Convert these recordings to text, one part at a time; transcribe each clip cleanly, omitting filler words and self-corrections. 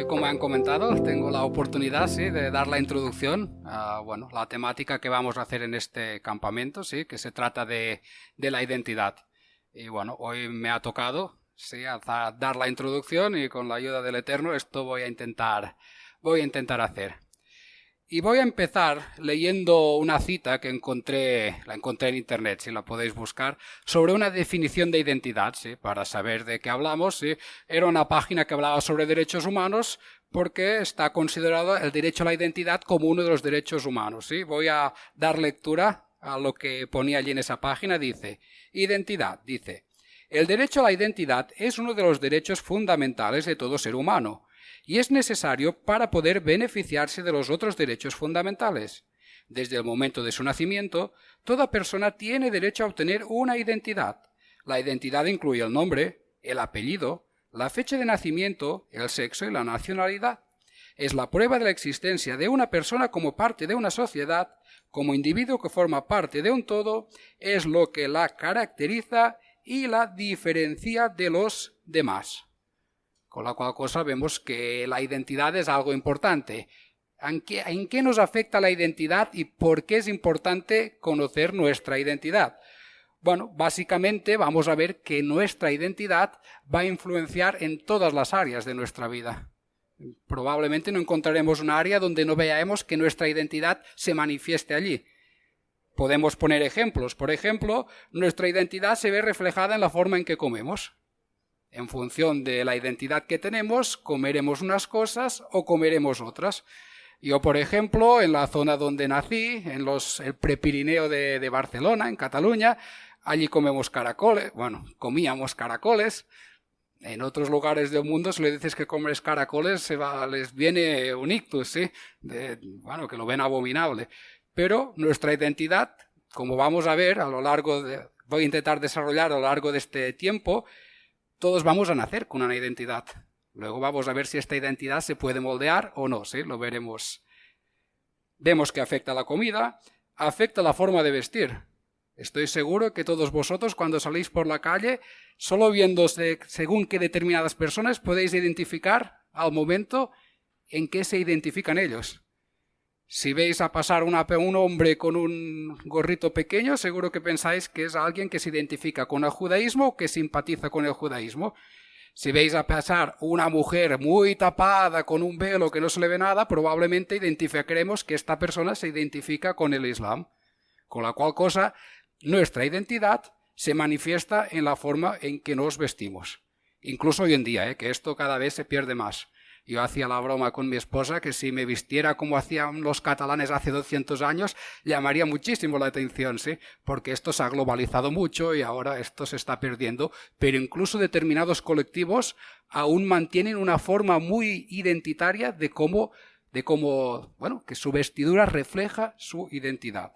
como han comentado, tengo la oportunidad de dar la introducción a la temática que vamos a hacer en este campamento, que se trata de la identidad. Y hoy me ha tocado dar la introducción y con la ayuda del Eterno esto voy a intentar hacer. Y voy a empezar leyendo una cita que la encontré en internet, si la podéis buscar, sobre una definición de identidad, para saber de qué hablamos. Era una página que hablaba sobre derechos humanos porque está considerado el derecho a la identidad como uno de los derechos humanos. Voy a dar lectura a lo que ponía allí en esa página. Dice, identidad, el derecho a la identidad es uno de los derechos fundamentales de todo ser humano y es necesario para poder beneficiarse de los otros derechos fundamentales. Desde el momento de su nacimiento, toda persona tiene derecho a obtener una identidad. La identidad incluye el nombre, el apellido, la fecha de nacimiento, el sexo y la nacionalidad. Es la prueba de la existencia de una persona como parte de una sociedad, como individuo que forma parte de un todo, es lo que la caracteriza y la diferencia de los demás. Con la cual cosa vemos que la identidad es algo importante. ¿En qué nos afecta la identidad y por qué es importante conocer nuestra identidad? Bueno, básicamente vamos a ver que nuestra identidad va a influenciar en todas las áreas de nuestra vida. Probablemente no encontraremos un área donde no veamos que nuestra identidad se manifieste allí. Podemos poner ejemplos. Por ejemplo, nuestra identidad se ve reflejada en la forma en que comemos. En función de la identidad que tenemos, comeremos unas cosas o comeremos otras. Yo, por ejemplo, en la zona donde nací, en el Prepirineo de Barcelona, en Cataluña, allí comemos caracoles. Comíamos caracoles. En otros lugares del mundo, si le dices que comes caracoles, les viene un ictus, que lo ven abominable. Pero nuestra identidad, como vamos a ver voy a intentar desarrollar a lo largo de este tiempo, todos vamos a nacer con una identidad. Luego vamos a ver si esta identidad se puede moldear o no, lo veremos. Vemos que afecta a la comida, afecta a la forma de vestir. Estoy seguro que todos vosotros cuando salís por la calle, solo viéndose según qué determinadas personas podéis identificar al momento en que se identifican ellos. Si veis a pasar un hombre con un gorrito pequeño, seguro que pensáis que es alguien que se identifica con el judaísmo o que simpatiza con el judaísmo. Si veis a pasar una mujer muy tapada con un velo que no se le ve nada, probablemente identificaremos que esta persona se identifica con el Islam. Con la cual cosa, nuestra identidad se manifiesta en la forma en que nos vestimos. Incluso hoy en día, que esto cada vez se pierde más. Yo hacía la broma con mi esposa que si me vistiera como hacían los catalanes hace 200 años, llamaría muchísimo la atención, porque esto se ha globalizado mucho y ahora esto se está perdiendo, pero incluso determinados colectivos aún mantienen una forma muy identitaria de cómo que su vestidura refleja su identidad.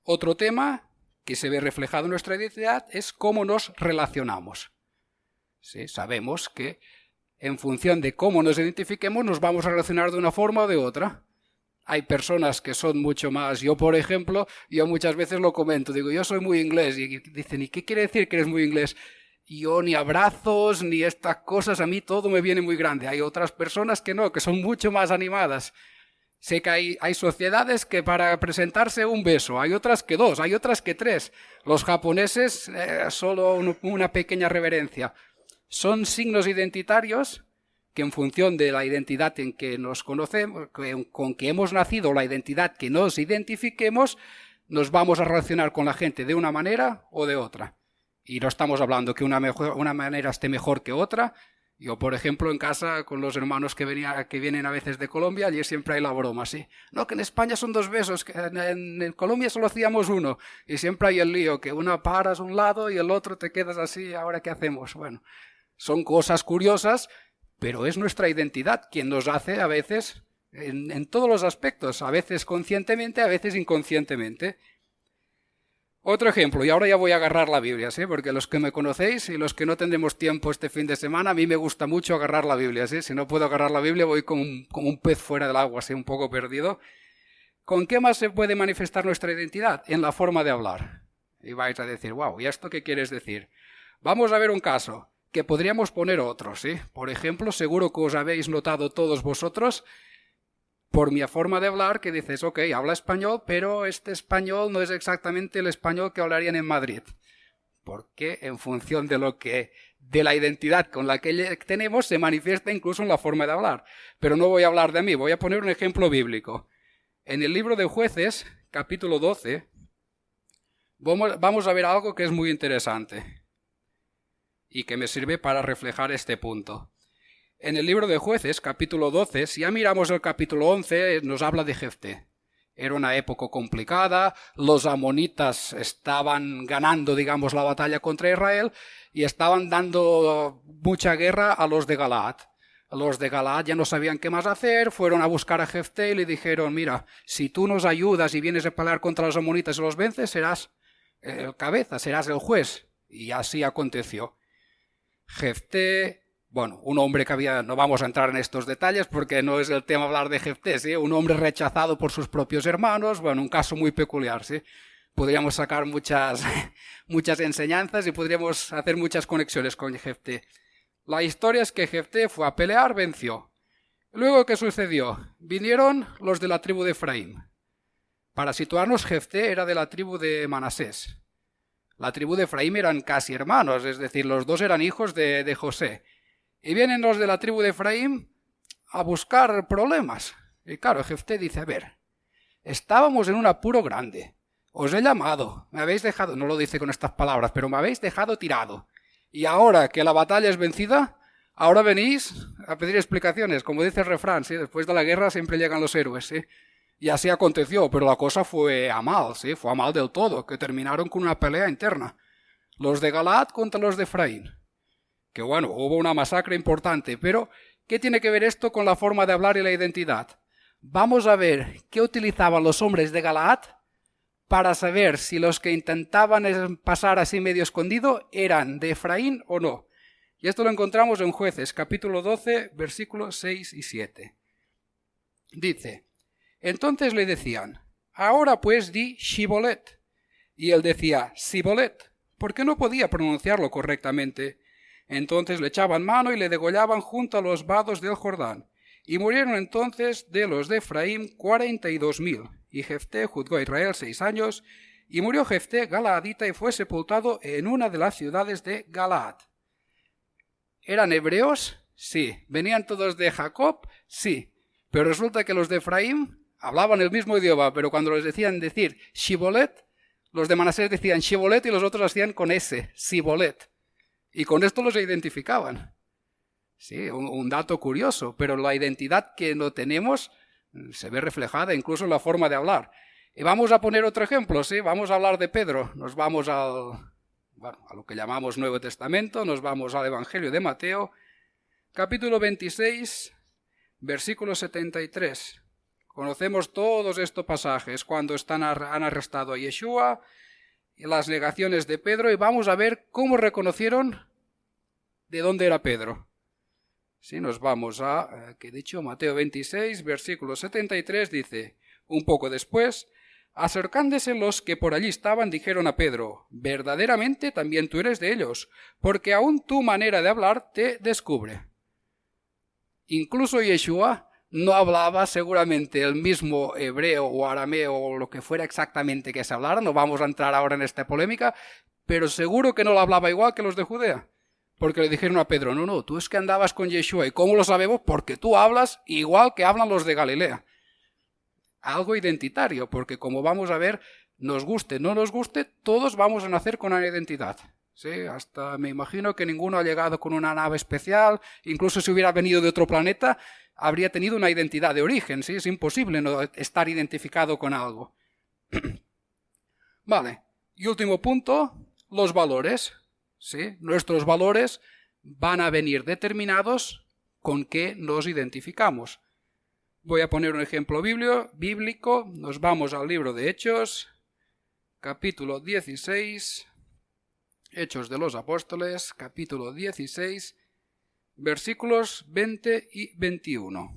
Otro tema que se ve reflejado en nuestra identidad es cómo nos relacionamos. Sabemos que en función de cómo nos identifiquemos, nos vamos a relacionar de una forma o de otra. Hay personas que son mucho más... Yo, por ejemplo, muchas veces lo comento. Digo, yo soy muy inglés. Y dicen, ¿y qué quiere decir que eres muy inglés? Yo ni abrazos, ni estas cosas. A mí todo me viene muy grande. Hay otras personas que no, que son mucho más animadas. Sé que hay sociedades que para presentarse un beso. Hay otras que 2, hay otras que 3. Los japoneses, solo una pequeña reverencia. Son signos identitarios que en función de la identidad en que nos conocemos, con que hemos nacido, la identidad que nos identifiquemos, nos vamos a relacionar con la gente de una manera o de otra. Y no estamos hablando que una manera esté mejor que otra. Yo, por ejemplo, en casa, con los hermanos que vienen a veces de Colombia, allí siempre hay la broma, No, que en España son 2 besos, que en Colombia solo hacíamos uno. Y siempre hay el lío, que una paras a un lado y el otro te quedas así, ¿ahora qué hacemos? Son cosas curiosas, pero es nuestra identidad quien nos hace a veces, en todos los aspectos, a veces conscientemente, a veces inconscientemente. Otro ejemplo, y ahora ya voy a agarrar la Biblia, porque los que me conocéis y los que no tendremos tiempo este fin de semana, a mí me gusta mucho agarrar la Biblia. Si no puedo agarrar la Biblia voy como un pez fuera del agua, un poco perdido. ¿Con qué más se puede manifestar nuestra identidad? En la forma de hablar. Y vais a decir, wow, ¿y esto qué quieres decir? Vamos a ver un caso. que podríamos poner otros, ¿sí? Por ejemplo, seguro que os habéis notado todos vosotros, por mi forma de hablar, que dices, ok, habla español, pero este español no es exactamente el español que hablarían en Madrid. Porque en función de la identidad con la que tenemos, se manifiesta incluso en la forma de hablar. Pero no voy a hablar de mí, voy a poner un ejemplo bíblico. En el libro de Jueces, capítulo 12, vamos a ver algo que es muy interesante y que me sirve para reflejar este punto. En el libro de Jueces, capítulo 12, si ya miramos el capítulo 11, nos habla de Jefté. Era una época complicada, los amonitas estaban ganando, digamos, la batalla contra Israel y estaban dando mucha guerra a los de Galaad. Los de Galaad ya no sabían qué más hacer, fueron a buscar a Jefté y le dijeron, mira, si tú nos ayudas y vienes a pelear contra los amonitas y los vences, serás el cabeza, serás el juez. Y así aconteció. Jefté, bueno, un hombre que había, no vamos a entrar en estos detalles porque no es el tema hablar de Jefté, ¿sí? Un hombre rechazado por sus propios hermanos, bueno, un caso muy peculiar, ¿sí? Podríamos sacar muchas enseñanzas y podríamos hacer muchas conexiones con Jefté. La historia es que Jefté fue a pelear, venció. Luego, ¿qué sucedió? Vinieron los de la tribu de Efraín. Para situarnos, Jefté era de la tribu de Manasés. La tribu de Efraín eran casi hermanos, es decir, los dos eran hijos de José. Y vienen los de la tribu de Efraín a buscar problemas. Y claro, Jefté dice, a ver, estábamos en un apuro grande. Os he llamado, me habéis dejado, no lo dice con estas palabras, pero me habéis dejado tirado. Y ahora que la batalla es vencida, ahora venís a pedir explicaciones. Como dice el refrán, ¿sí? Después de la guerra siempre llegan los héroes, ¿sí? Y así aconteció, pero la cosa fue a mal, ¿sí? Fue a mal del todo, que terminaron con una pelea interna. Los de Galaad contra los de Efraín. Que bueno, hubo una masacre importante, pero ¿qué tiene que ver esto con la forma de hablar y la identidad? Vamos a ver qué utilizaban los hombres de Galaad para saber si los que intentaban pasar así medio escondido eran de Efraín o no. Y esto lo encontramos en Jueces, capítulo 12, versículos 6 y 7. Dice, entonces le decían, ahora pues di Shibolet. Y él decía, Sibolet, porque no podía pronunciarlo correctamente. Entonces le echaban mano y le degollaban junto a los vados del Jordán. Y murieron entonces de los de Efraín 42,000. Y Jefté juzgó a Israel 6 años, y murió Jefté galaadita y fue sepultado en una de las ciudades de Galaad. ¿Eran hebreos? Sí. ¿Venían todos de Jacob? Sí. Pero resulta que los de Efraín hablaban el mismo idioma, pero cuando les decían decir Shibolet, los de Manasés decían Shibolet y los otros hacían con S, Sibolet. Y con esto los identificaban. Sí, un dato curioso, pero la identidad que no tenemos se ve reflejada incluso en la forma de hablar. Y vamos a poner otro ejemplo, ¿sí? Vamos a hablar de Pedro. Nos vamos a lo que llamamos Nuevo Testamento, nos vamos al Evangelio de Mateo, capítulo 26, versículo 73. Conocemos todos estos pasajes cuando han arrestado a Yeshua y las negaciones de Pedro, y vamos a ver cómo reconocieron de dónde era Pedro. Sí, nos vamos a, que he dicho, Mateo 26, versículo 73, dice, un poco después, acercándose los que por allí estaban, dijeron a Pedro, verdaderamente también tú eres de ellos, porque aún tu manera de hablar te descubre. Incluso Yeshua no hablaba seguramente el mismo hebreo o arameo o lo que fuera exactamente que se hablara, no vamos a entrar ahora en esta polémica, pero seguro que no lo hablaba igual que los de Judea. Porque le dijeron a Pedro, no, tú es que andabas con Yeshua. ¿Y cómo lo sabemos? Porque tú hablas igual que hablan los de Galilea. Algo identitario, porque como vamos a ver, nos guste, no nos guste, todos vamos a nacer con una identidad. Sí, hasta me imagino que ninguno ha llegado con una nave especial, incluso si hubiera venido de otro planeta, habría tenido una identidad de origen. Sí, es imposible no estar identificado con algo. Vale, y último punto, los valores. ¿Sí? Nuestros valores van a venir determinados con qué nos identificamos. Voy a poner un ejemplo bíblico. Nos vamos al libro de Hechos, capítulo 16, Hechos de los Apóstoles, capítulo 16, versículos 20 y 21.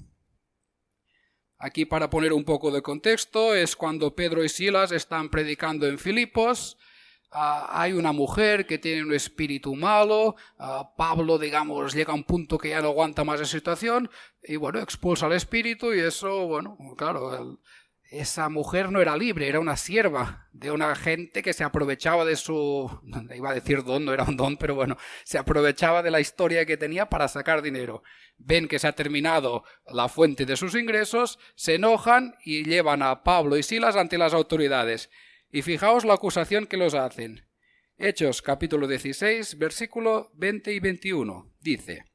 Aquí, para poner un poco de contexto, es cuando Pedro y Silas están predicando en Filipos. hay una mujer que tiene un espíritu malo, Pablo, digamos, llega a un punto que ya no aguanta más esa situación y, bueno, expulsa al espíritu y eso, bueno, claro, esa mujer no era libre, era una sierva de una gente que se aprovechaba de su, iba a decir don, no era un don, pero bueno, se aprovechaba de la historia que tenía para sacar dinero. Ven que se ha terminado la fuente de sus ingresos, se enojan y llevan a Pablo y Silas ante las autoridades. Y fijaos la acusación que los hacen. Hechos capítulo 16, versículo 20 y 21. Dice: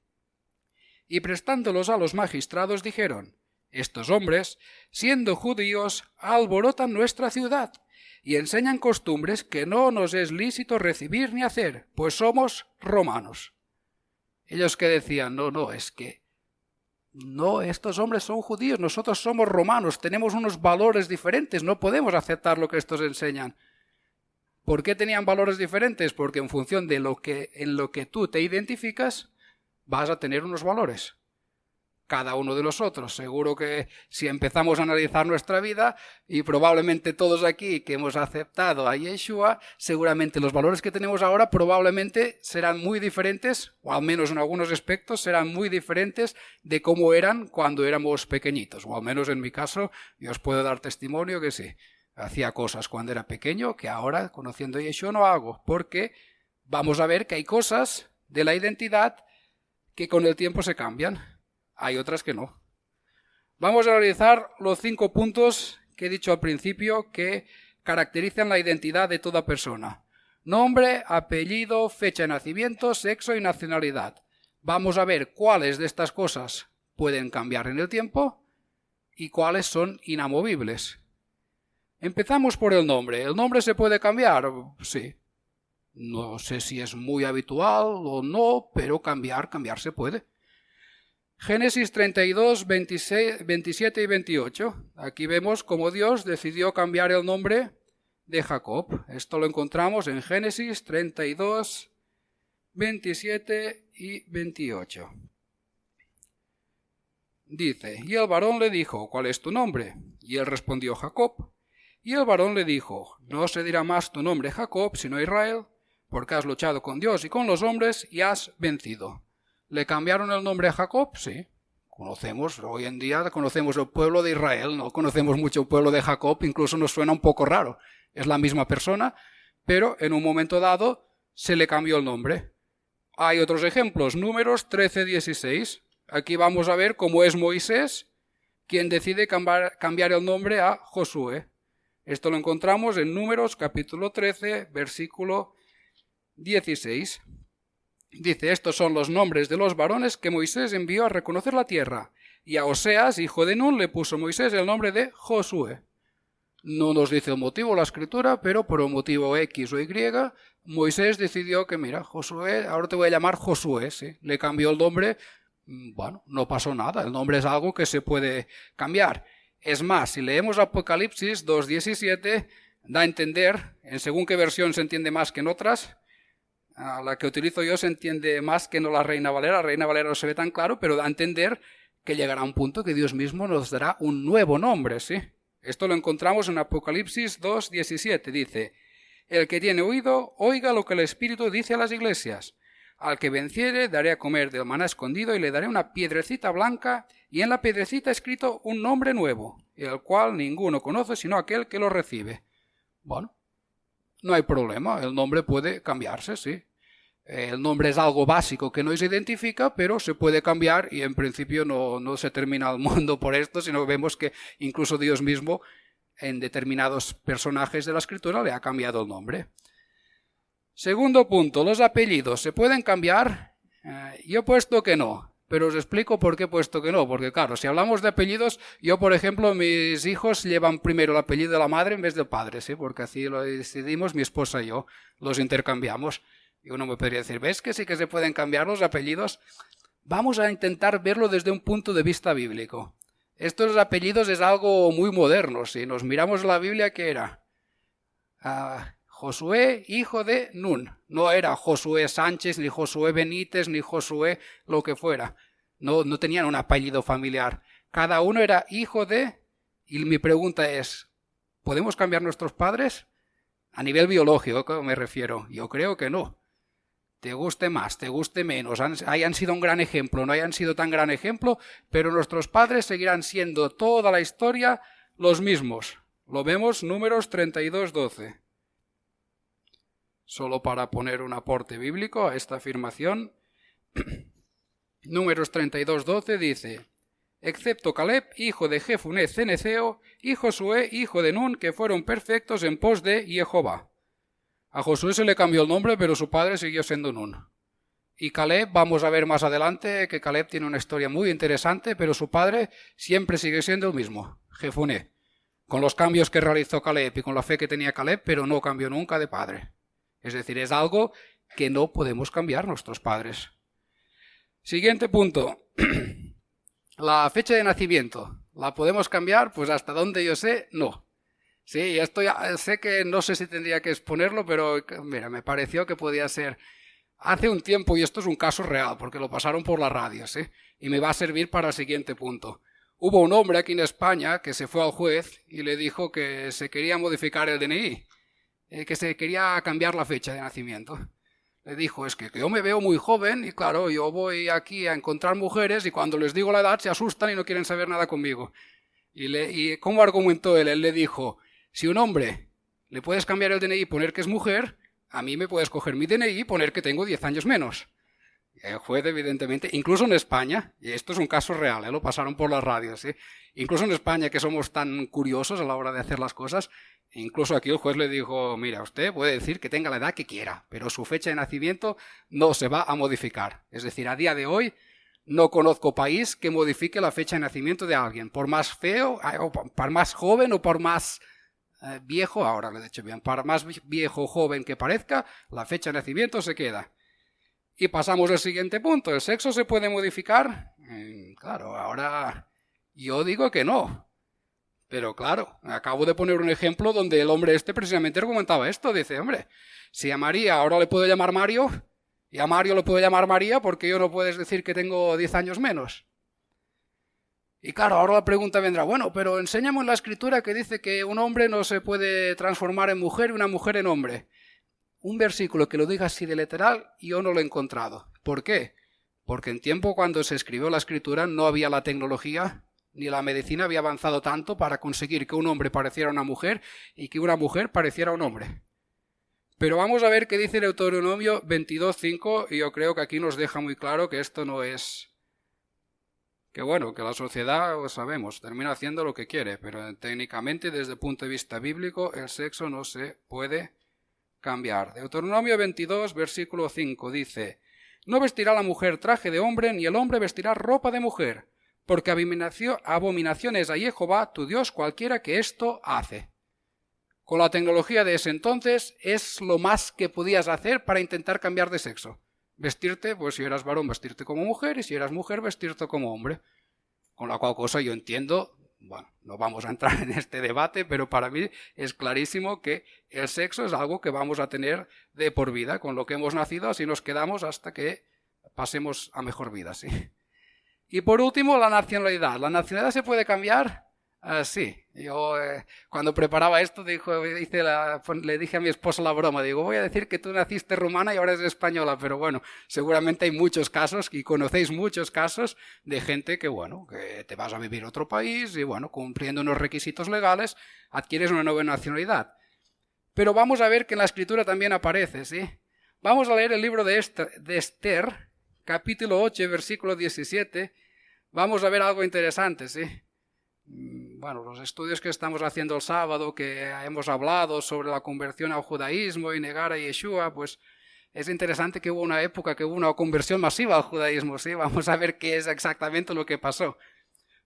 y prestándolos a los magistrados dijeron: estos hombres, siendo judíos, alborotan nuestra ciudad y enseñan costumbres que no nos es lícito recibir ni hacer, pues somos romanos. Ellos que decían, no, es que no, estos hombres son judíos, nosotros somos romanos, tenemos unos valores diferentes, no podemos aceptar lo que estos enseñan. ¿Por qué tenían valores diferentes? Porque en función de en lo que tú te identificas, vas a tener unos valores. Cada uno de los otros. Seguro que si empezamos a analizar nuestra vida, y probablemente todos aquí que hemos aceptado a Yeshua, seguramente los valores que tenemos ahora probablemente serán muy diferentes, o al menos en algunos aspectos serán muy diferentes de cómo eran cuando éramos pequeñitos. O al menos en mi caso, yo os puedo dar testimonio que sí, hacía cosas cuando era pequeño que ahora, conociendo a Yeshua, no hago, porque vamos a ver que hay cosas de la identidad que con el tiempo se cambian. Hay otras que no. Vamos a analizar los 5 puntos que he dicho al principio que caracterizan la identidad de toda persona. Nombre, apellido, fecha de nacimiento, sexo y nacionalidad. Vamos a ver cuáles de estas cosas pueden cambiar en el tiempo y cuáles son inamovibles. Empezamos por el nombre. ¿El nombre se puede cambiar? Sí. No sé si es muy habitual o no, pero cambiar se puede. Génesis 32, 27 y 28. Aquí vemos cómo Dios decidió cambiar el nombre de Jacob. Esto lo encontramos en Génesis 32, 27 y 28. Dice: y el varón le dijo: ¿cuál es tu nombre? Y él respondió: Jacob. Y el varón le dijo: no se dirá más tu nombre Jacob, sino Israel, porque has luchado con Dios y con los hombres y has vencido. ¿Le cambiaron el nombre a Jacob? Sí. Hoy en día conocemos el pueblo de Israel, no conocemos mucho el pueblo de Jacob, incluso nos suena un poco raro. Es la misma persona, pero en un momento dado se le cambió el nombre. Hay otros ejemplos, Números 13, 16. Aquí vamos a ver cómo es Moisés quien decide cambiar el nombre a Josué. Esto lo encontramos en Números capítulo 13, versículo 16. Dice: estos son los nombres de los varones que Moisés envió a reconocer la tierra. Y a Oseas, hijo de Nun, le puso Moisés el nombre de Josué. No nos dice el motivo la escritura, pero por un motivo X o Y, Moisés decidió que, mira, Josué, ahora te voy a llamar Josué, ¿sí? Le cambió el nombre. Bueno, no pasó nada, el nombre es algo que se puede cambiar. Es más, si leemos Apocalipsis 2.17, da a entender, en según qué versión se entiende más que en otras. La que utilizo yo se entiende más que no la Reina Valera. La Reina Valera no se ve tan claro, pero da a entender que llegará un punto que Dios mismo nos dará un nuevo nombre, ¿sí? Esto lo encontramos en Apocalipsis 2.17. Dice: el que tiene oído, oiga lo que el Espíritu dice a las iglesias. Al que venciere, daré a comer del maná escondido y le daré una piedrecita blanca, y en la piedrecita escrito un nombre nuevo, el cual ninguno conoce sino aquel que lo recibe. Bueno, no hay problema, el nombre puede cambiarse, sí. El nombre es algo básico que no se identifica, pero se puede cambiar y en principio no se termina el mundo por esto, sino vemos que incluso Dios mismo en determinados personajes de la Escritura le ha cambiado el nombre. Segundo punto, los apellidos, ¿se pueden cambiar? Yo he puesto que no, pero os explico por qué he puesto que no, porque claro, si hablamos de apellidos, yo por ejemplo, mis hijos llevan primero el apellido de la madre en vez del padre, ¿sí? Porque así lo decidimos mi esposa y yo, los intercambiamos. Y uno me podría decir, ¿ves que sí que se pueden cambiar los apellidos? Vamos a intentar verlo desde un punto de vista bíblico. Esto de los apellidos es algo muy moderno. Si nos miramos la Biblia, ¿qué era? Josué, hijo de Nun. No era Josué Sánchez, ni Josué Benítez, ni Josué lo que fuera. No tenían un apellido familiar. Cada uno era hijo de... Y mi pregunta es, ¿podemos cambiar nuestros padres? A nivel biológico me refiero. Yo creo que no. Te guste más, te guste menos, hayan sido un gran ejemplo, no hayan sido tan gran ejemplo, pero nuestros padres seguirán siendo toda la historia los mismos. Lo vemos Números 32:12. Solo para poner un aporte bíblico a esta afirmación, Números 32:12 dice: excepto Caleb, hijo de Jefuné ceneceo, y Josué, hijo de Nun, que fueron perfectos en pos de Jehová. A Josué se le cambió el nombre, pero su padre siguió siendo Nun. Y Caleb, vamos a ver más adelante que Caleb tiene una historia muy interesante, pero su padre siempre sigue siendo el mismo, Jefuné, con los cambios que realizó Caleb y con la fe que tenía Caleb, pero no cambió nunca de padre. Es decir, es algo que no podemos cambiar nuestros padres. Siguiente punto. La fecha de nacimiento. ¿La podemos cambiar? Pues hasta donde yo sé, no. Sí, esto ya sé que no sé si tendría que exponerlo, pero mira, me pareció que podía ser hace un tiempo, y esto es un caso real, porque lo pasaron por la radio, ¿sí? Y me va a servir para el siguiente punto. Hubo un hombre aquí en España que se fue al juez y le dijo que se quería modificar el DNI, que se quería cambiar la fecha de nacimiento. Le dijo, es que yo me veo muy joven y claro, yo voy aquí a encontrar mujeres y cuando les digo la edad se asustan y no quieren saber nada conmigo. ¿Y cómo argumentó él? Él le dijo, si un hombre le puedes cambiar el DNI y poner que es mujer, a mí me puedes coger mi DNI y poner que tengo 10 años menos. El juez, evidentemente, incluso en España, y esto es un caso real, lo pasaron por las radios, ¿sí? Incluso en España, que somos tan curiosos a la hora de hacer las cosas, incluso aquí el juez le dijo, mira, usted puede decir que tenga la edad que quiera, pero su fecha de nacimiento no se va a modificar. Es decir, a día de hoy no conozco país que modifique la fecha de nacimiento de alguien, por más feo, o por más joven o por más viejo, ahora lo he dicho bien, por más viejo o joven que parezca, la fecha de nacimiento se queda. Y pasamos al siguiente punto, ¿el sexo se puede modificar? Claro, ahora yo digo que no. Pero claro, acabo de poner un ejemplo donde el hombre precisamente argumentaba esto. Dice, hombre, si a María ahora le puedo llamar Mario, y a Mario le puedo llamar María, ¿por qué yo no puedes decir que tengo 10 años menos? Y claro, ahora la pregunta vendrá, bueno, pero enséñame en la escritura que dice que un hombre no se puede transformar en mujer y una mujer en hombre. Un versículo que lo diga así de literal, yo no lo he encontrado. ¿Por qué? Porque en tiempo cuando se escribió la escritura no había la tecnología, ni la medicina había avanzado tanto para conseguir que un hombre pareciera una mujer y que una mujer pareciera un hombre. Pero vamos a ver qué dice Deuteronomio 22:5, y yo creo que aquí nos deja muy claro que esto no es... Que bueno, que la sociedad, lo sabemos, termina haciendo lo que quiere, pero técnicamente, desde el punto de vista bíblico, el sexo no se puede cambiar. Deuteronomio 22, versículo 5 dice, no vestirá la mujer traje de hombre, ni el hombre vestirá ropa de mujer, porque abominación es a Jehová tu Dios cualquiera que esto hace. Con la tecnología de ese entonces es lo más que podías hacer para intentar cambiar de sexo. Vestirte, pues si eras varón, vestirte como mujer, y si eras mujer, vestirte como hombre. Con la cual cosa yo entiendo, bueno, no vamos a entrar en este debate, pero para mí es clarísimo que el sexo es algo que vamos a tener de por vida. Con lo que hemos nacido, así nos quedamos hasta que pasemos a mejor vida, ¿sí? Y por último, la nacionalidad. ¿La nacionalidad se puede cambiar? Sí. Yo cuando preparaba esto le dije a mi esposa la broma, digo, voy a decir que tú naciste rumana y ahora eres española, pero bueno, seguramente hay muchos casos y conocéis muchos casos de gente que bueno, que te vas a vivir a otro país y bueno, cumpliendo unos requisitos legales, adquieres una nueva nacionalidad. Pero vamos a ver que en la escritura también aparece, ¿sí? Vamos a leer el libro de Esther, capítulo 8, versículo 17. Vamos a ver algo interesante, ¿sí? Bueno, los estudios que estamos haciendo el sábado, que hemos hablado sobre la conversión al judaísmo y negar a Yeshua, pues es interesante que hubo una época que hubo una conversión masiva al judaísmo, ¿sí? Vamos a ver qué es exactamente lo que pasó.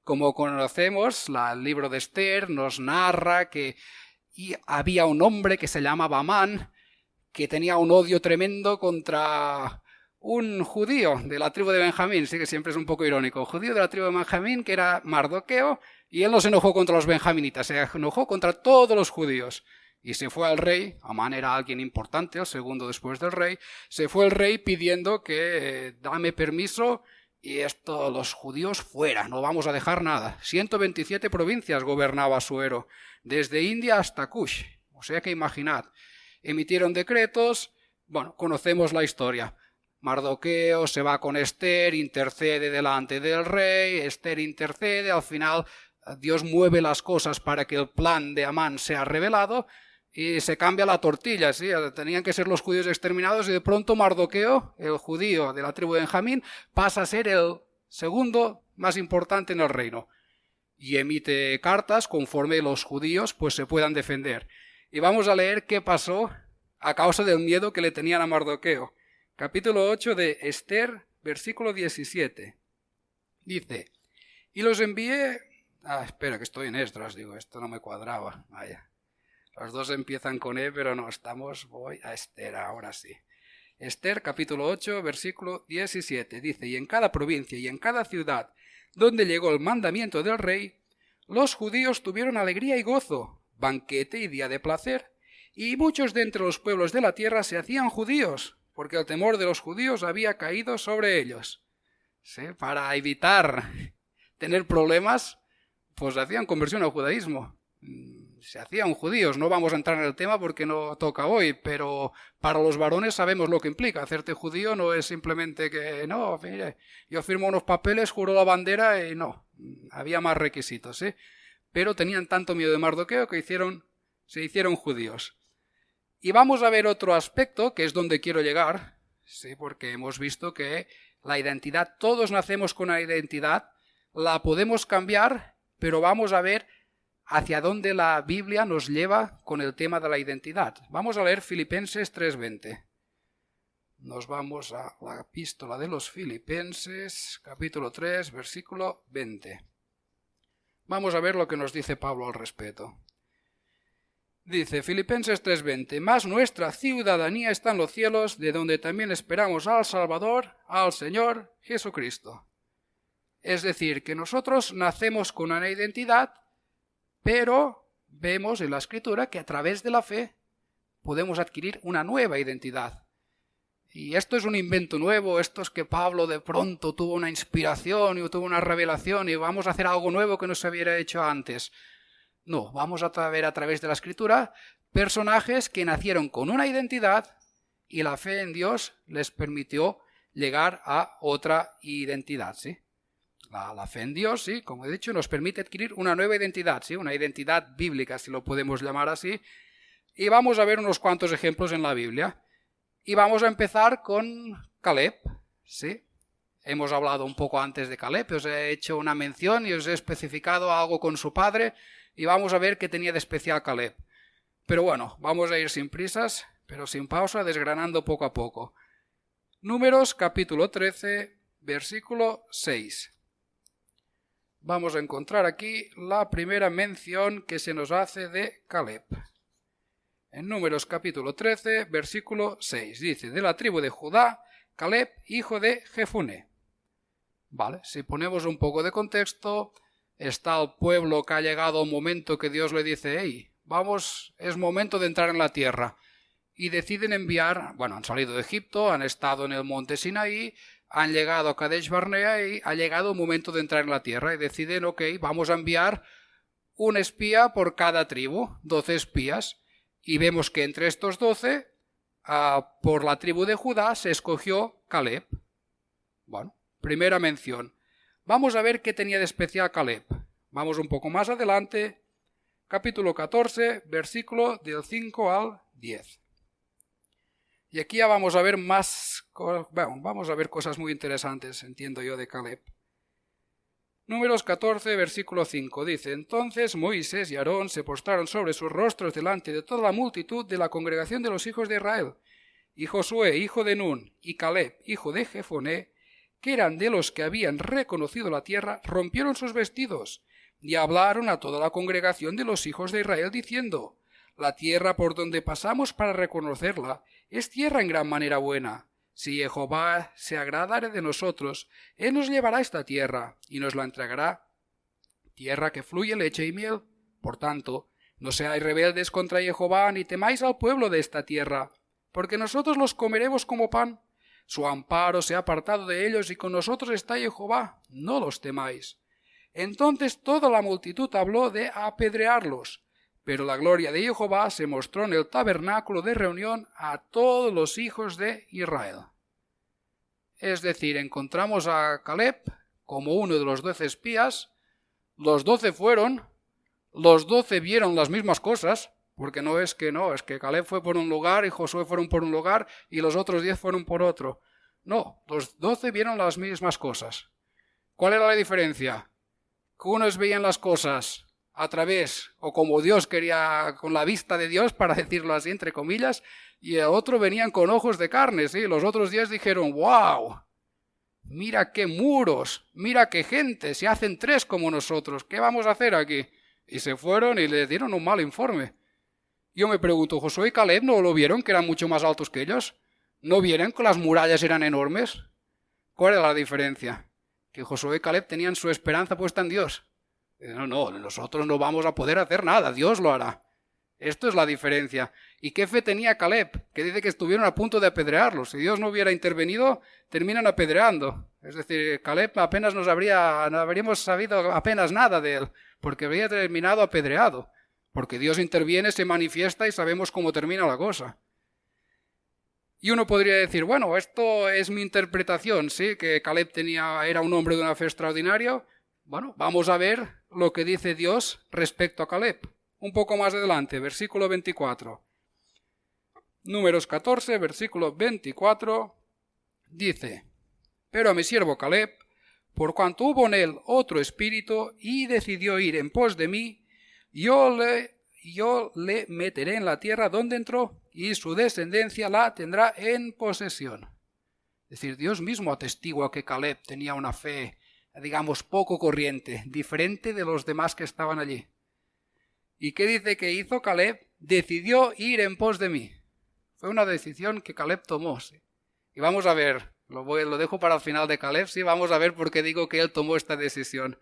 Como conocemos, el libro de Esther nos narra que había un hombre que se llamaba Amán, que tenía un odio tremendo contra un judío de la tribu de Benjamín, sí que siempre es un poco irónico, un judío de la tribu de Benjamín que era Mardoqueo, y él no se enojó contra los benjaminitas, se enojó contra todos los judíos. Y se fue al rey, Amán era alguien importante, el segundo después del rey, se fue el rey pidiendo que dame permiso y los judíos fuera, no vamos a dejar nada. 127 provincias gobernaba Asuero, desde India hasta Kush, o sea que imaginad. emitieron decretos, bueno, conocemos la historia. Mardoqueo se va con Esther, intercede delante del rey, Esther intercede, al final Dios mueve las cosas para que el plan de Amán sea revelado y se cambia la tortilla, ¿sí? Tenían que ser los judíos exterminados y de pronto Mardoqueo, el judío de la tribu de Benjamín, pasa a ser el segundo más importante en el reino y emite cartas conforme los judíos pues se puedan defender. Y vamos a leer qué pasó a causa del miedo que le tenían a Mardoqueo. Capítulo 8 de Esther, versículo 17. Dice, y los envié... espera, que estoy en Esdras, digo, esto no me cuadraba. Vaya. Los dos empiezan con E, pero no, voy a Esther, ahora sí. Esther, capítulo 8, versículo 17. Dice, y en cada provincia y en cada ciudad donde llegó el mandamiento del rey, los judíos tuvieron alegría y gozo, banquete y día de placer, y muchos de entre los pueblos de la tierra se hacían judíos, porque el temor de los judíos había caído sobre ellos. ¿Sí? Para evitar tener problemas, pues hacían conversión al judaísmo. Se hacían judíos, no vamos a entrar en el tema porque no toca hoy, pero para los varones sabemos lo que implica. Hacerte judío no es simplemente que, no, mire, yo firmo unos papeles, juro la bandera y no. Había más requisitos, ¿sí? Pero tenían tanto miedo de Mardoqueo que se hicieron judíos. Y vamos a ver otro aspecto, que es donde quiero llegar, ¿sí? Porque hemos visto que la identidad, todos nacemos con una identidad, la podemos cambiar, pero vamos a ver hacia dónde la Biblia nos lleva con el tema de la identidad. Vamos a leer Filipenses 3:20. Nos vamos a la epístola de los Filipenses, capítulo 3, versículo 20. Vamos a ver lo que nos dice Pablo al respecto. Dice Filipenses 3:20, mas nuestra ciudadanía está en los cielos, de donde también esperamos al Salvador, al Señor Jesucristo. Es decir, que nosotros nacemos con una identidad, pero vemos en la Escritura que a través de la fe podemos adquirir una nueva identidad. Y esto es un invento nuevo, esto es que Pablo de pronto tuvo una inspiración y tuvo una revelación y vamos a hacer algo nuevo que no se hubiera hecho antes. No, vamos a ver a través de la Escritura personajes que nacieron con una identidad y la fe en Dios les permitió llegar a otra identidad, ¿sí? La fe en Dios, sí, como he dicho, nos permite adquirir una nueva identidad, sí, una identidad bíblica, si lo podemos llamar así. Y vamos a ver unos cuantos ejemplos en la Biblia. Y vamos a empezar con Caleb, sí. Hemos hablado un poco antes de Caleb, os he hecho una mención y os he especificado algo con su padre y vamos a ver qué tenía de especial Caleb. Pero bueno, vamos a ir sin prisas, pero sin pausa, desgranando poco a poco. Números capítulo 13, versículo 6. Vamos a encontrar aquí la primera mención que se nos hace de Caleb. En Números capítulo 13, versículo 6, dice, de la tribu de Judá, Caleb, hijo de Jefuné. Vale, si ponemos un poco de contexto, está el pueblo que ha llegado a un momento que Dios le dice, hey, vamos, es momento de entrar en la tierra. Y deciden enviar, bueno, han salido de Egipto, han estado en el monte Sinaí, han llegado a Kadesh Barnea y ha llegado el momento de entrar en la tierra y deciden, ok, vamos a enviar un espía por cada tribu, 12 espías, y vemos que entre estos 12, por la tribu de Judá se escogió Caleb. Bueno, primera mención. Vamos a ver qué tenía de especial Caleb. Vamos un poco más adelante, capítulo 14, versículo del 5 al 10. Y aquí ya vamos a ver vamos a ver cosas muy interesantes, entiendo yo, de Caleb. Números 14, versículo 5, dice, entonces Moisés y Aarón se postraron sobre sus rostros delante de toda la multitud de la congregación de los hijos de Israel. Y Josué, hijo de Nun, y Caleb, hijo de Jefoné, que eran de los que habían reconocido la tierra, rompieron sus vestidos y hablaron a toda la congregación de los hijos de Israel, diciendo, la tierra por donde pasamos para reconocerla es tierra en gran manera buena. Si Jehová se agradare de nosotros, él nos llevará esta tierra y nos la entregará, tierra que fluye leche y miel. Por tanto, no seáis rebeldes contra Jehová, ni temáis al pueblo de esta tierra, porque nosotros los comeremos como pan. Su amparo se ha apartado de ellos y con nosotros está Jehová, no los temáis. Entonces toda la multitud habló de apedrearlos, Pero la gloria de Jehová se mostró en el tabernáculo de reunión a todos los hijos de Israel. Es decir, encontramos a Caleb como uno de los 12 espías. Los 12 fueron, los 12 vieron las mismas cosas, porque es que Caleb fue por un lugar y Josué fueron por un lugar y los otros 10 fueron por otro. No, los 12 vieron las mismas cosas. ¿Cuál era la diferencia? Que unos veían las cosas a través, o como Dios quería, con la vista de Dios, para decirlo así, entre comillas, y el otro venían con ojos de carne, ¿sí? Los otros 10 dijeron, ¡wow! Mira qué muros, mira qué gente, se hacen 3 como nosotros, ¿qué vamos a hacer aquí? Y se fueron y les dieron un mal informe. Yo me pregunto, ¿Josué y Caleb no lo vieron, que eran mucho más altos que ellos? ¿No vieron que las murallas eran enormes? ¿Cuál era la diferencia? Que Josué y Caleb tenían su esperanza puesta en Dios. No, nosotros no vamos a poder hacer nada, Dios lo hará. Esto es la diferencia. ¿Y qué fe tenía Caleb? Que dice que estuvieron a punto de apedrearlos. Si Dios no hubiera intervenido, terminan apedreando. Es decir, Caleb apenas no habríamos sabido apenas nada de él, porque habría terminado apedreado. Porque Dios interviene, se manifiesta y sabemos cómo termina la cosa. Y uno podría decir, bueno, esto es mi interpretación, ¿sí? Que Caleb era un hombre de una fe extraordinaria. Bueno, vamos a ver lo que dice Dios respecto a Caleb. Un poco más adelante, versículo 24. Números 14, versículo 24, dice: Pero a mi siervo Caleb, por cuanto hubo en él otro espíritu y decidió ir en pos de mí, yo le meteré en la tierra donde entró, y su descendencia la tendrá en posesión. Es decir, Dios mismo atestigua que Caleb tenía una fe, digamos, poco corriente, diferente de los demás que estaban allí. ¿Y qué dice que hizo Caleb? Decidió ir en pos de mí. Fue una decisión que Caleb tomó, ¿sí? Y vamos a ver, lo dejo para el final de Caleb, sí, vamos a ver por qué digo que él tomó esta decisión.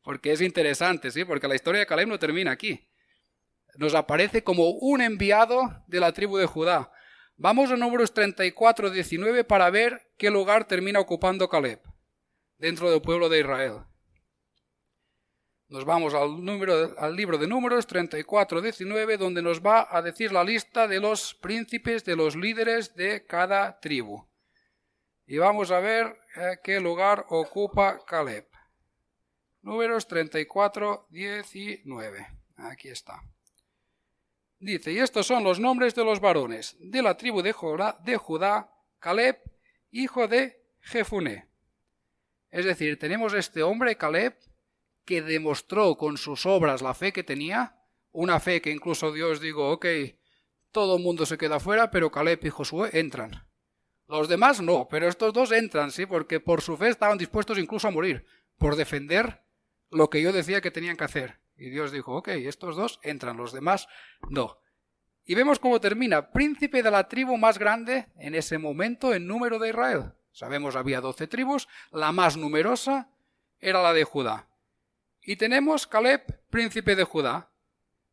Porque es interesante, sí, porque la historia de Caleb no termina aquí. Nos aparece como un enviado de la tribu de Judá. Vamos a Números 34, 19 para ver qué lugar termina ocupando Caleb dentro del pueblo de Israel. Nos vamos al libro de Números 34, 19, donde nos va a decir la lista de los príncipes, de los líderes de cada tribu. Y vamos a ver qué lugar ocupa Caleb. Números 34, 19. Aquí está. Dice, y estos son los nombres de los varones de la tribu de Judá, Caleb, hijo de Jefuné. Es decir, tenemos este hombre, Caleb, que demostró con sus obras la fe que tenía, una fe que incluso Dios dijo, ok, todo el mundo se queda fuera, pero Caleb y Josué entran. Los demás no, pero estos dos entran, sí, porque por su fe estaban dispuestos incluso a morir, por defender lo que yo decía que tenían que hacer. Y Dios dijo, ok, estos dos entran, los demás no. Y vemos cómo termina, príncipe de la tribu más grande en ese momento en número de Israel. Sabemos, había 12 tribus, la más numerosa era la de Judá. Y tenemos Caleb, príncipe de Judá.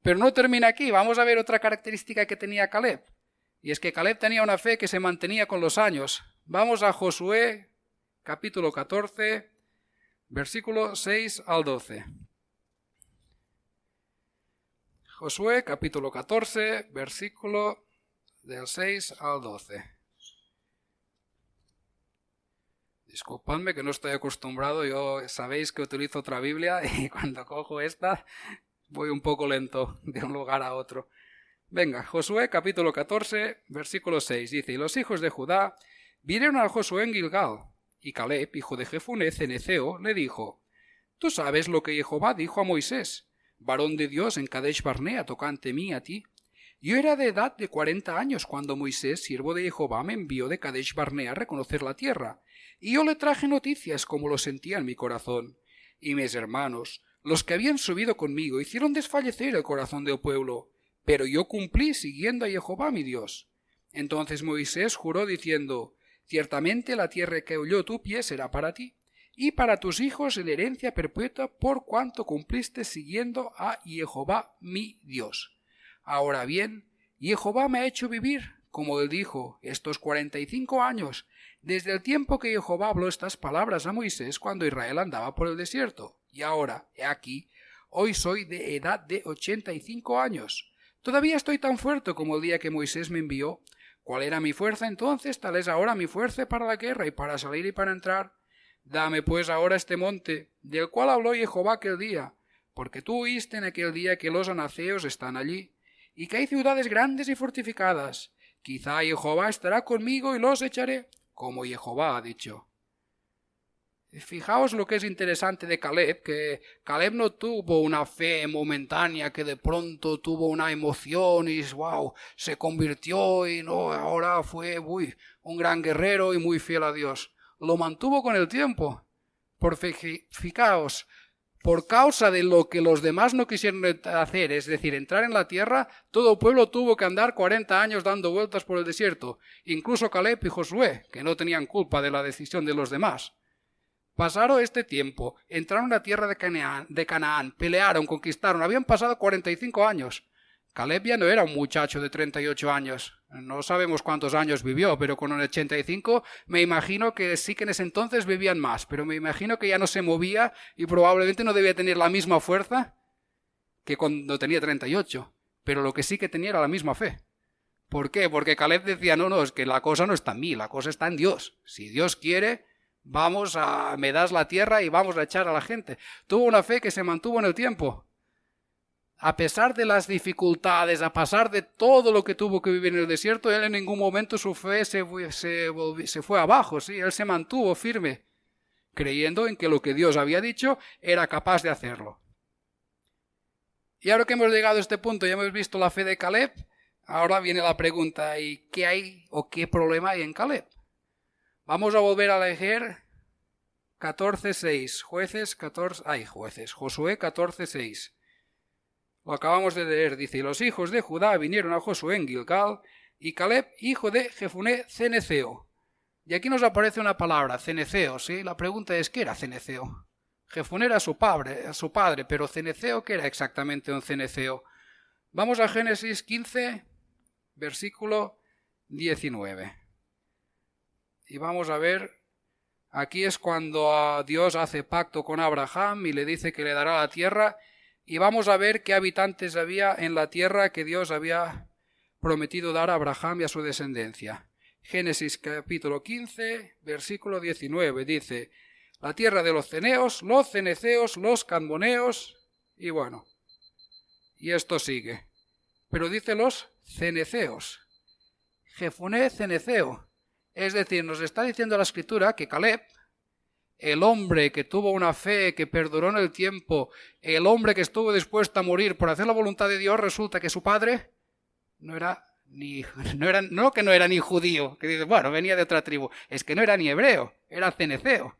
Pero no termina aquí, vamos a ver otra característica que tenía Caleb. Y es que Caleb tenía una fe que se mantenía con los años. Vamos a Josué, capítulo 14, versículo 6 al 12. Josué, capítulo 14, versículo del 6 al 12. Disculpadme que no estoy acostumbrado, yo sabéis que utilizo otra Biblia y cuando cojo esta voy un poco lento de un lugar a otro. Venga, Josué capítulo 14, versículo 6, dice, y los hijos de Judá vinieron a Josué en Gilgal, y Caleb, hijo de Jefuné, ceneceo, le dijo, tú sabes lo que Jehová dijo a Moisés, varón de Dios en Kadesh Barnea, tocante mí a ti. Yo era de edad de 40 años cuando Moisés, siervo de Jehová, me envió de Kadesh Barnea a reconocer la tierra, y yo le traje noticias como lo sentía en mi corazón. Y mis hermanos, los que habían subido conmigo, hicieron desfallecer el corazón del pueblo, pero yo cumplí siguiendo a Jehová mi Dios. Entonces Moisés juró diciendo, ciertamente la tierra que oyó tu pie será para ti, y para tus hijos en herencia perpetua por cuanto cumpliste siguiendo a Jehová mi Dios. Ahora bien, Jehová me ha hecho vivir, como él dijo, estos 45 años, desde el tiempo que Jehová habló estas palabras a Moisés cuando Israel andaba por el desierto. Y ahora, he aquí, Hoy soy de edad de 85 años. Todavía estoy tan fuerte como el día que Moisés me envió. ¿Cuál era mi fuerza entonces? Tal es ahora mi fuerza para la guerra y para salir y para entrar. Dame pues ahora este monte, del cual habló Jehová aquel día, porque tú oíste en aquel día que los anaceos están allí, y que hay ciudades grandes y fortificadas. Quizá Jehová estará conmigo y los echaré, como Jehová ha dicho. Fijaos lo que es interesante de Caleb, que Caleb no tuvo una fe momentánea que de pronto tuvo una emoción y wow, se convirtió y no, ahora fue un gran guerrero y muy fiel a Dios. Lo mantuvo con el tiempo. Fijaos, por causa de lo que los demás no quisieron hacer, es decir, entrar en la tierra, todo el pueblo tuvo que andar 40 años dando vueltas por el desierto, incluso Caleb y Josué, que no tenían culpa de la decisión de los demás. Pasaron este tiempo, entraron a la tierra de Canaán, pelearon, conquistaron, habían pasado 45 años. Caleb ya no era un muchacho de 38 años, no sabemos cuántos años vivió, pero con un 85 me imagino que sí que en ese entonces vivían más, pero me imagino que ya no se movía y probablemente no debía tener la misma fuerza que cuando tenía 38, pero lo que sí que tenía era la misma fe. ¿Por qué? Porque Caleb decía, no, es que la cosa no está en mí, la cosa está en Dios. Si Dios quiere, me das la tierra y vamos a echar a la gente. Tuvo una fe que se mantuvo en el tiempo. A pesar de las dificultades, a pesar de todo lo que tuvo que vivir en el desierto, él en ningún momento su fe se fue abajo, ¿sí? Él se mantuvo firme, creyendo en que lo que Dios había dicho era capaz de hacerlo. Y ahora que hemos llegado a este punto y hemos visto la fe de Caleb, ahora viene la pregunta, ¿y qué hay o qué problema hay en Caleb? Vamos a volver a leer 14:6, Josué 14:6. Lo acabamos de leer, dice, y los hijos de Judá vinieron a Josué en Gilgal, y Caleb, hijo de Jefuné, ceneceo. Y aquí nos aparece una palabra, ceneceo, ¿sí? La pregunta es, ¿qué era ceneceo? Jefuné era su padre, pero ceneceo, ¿qué era exactamente un ceneceo? Vamos a Génesis 15, versículo 19. Y vamos a ver, aquí es cuando Dios hace pacto con Abraham y le dice que le dará la tierra, y vamos a ver qué habitantes había en la tierra que Dios había prometido dar a Abraham y a su descendencia. Génesis capítulo 15, versículo 19, dice, la tierra de los ceneos, los ceneceos, los cadmoneos, y bueno, y esto sigue. Pero dice los ceneceos. Jefuné ceneceo. Es decir, nos está diciendo la Escritura que Caleb, el hombre que tuvo una fe que perduró en el tiempo, el hombre que estuvo dispuesto a morir por hacer la voluntad de Dios, resulta que su padre no era ni judío, que dice, bueno, venía de otra tribu, es que no era ni hebreo, era ceneceo.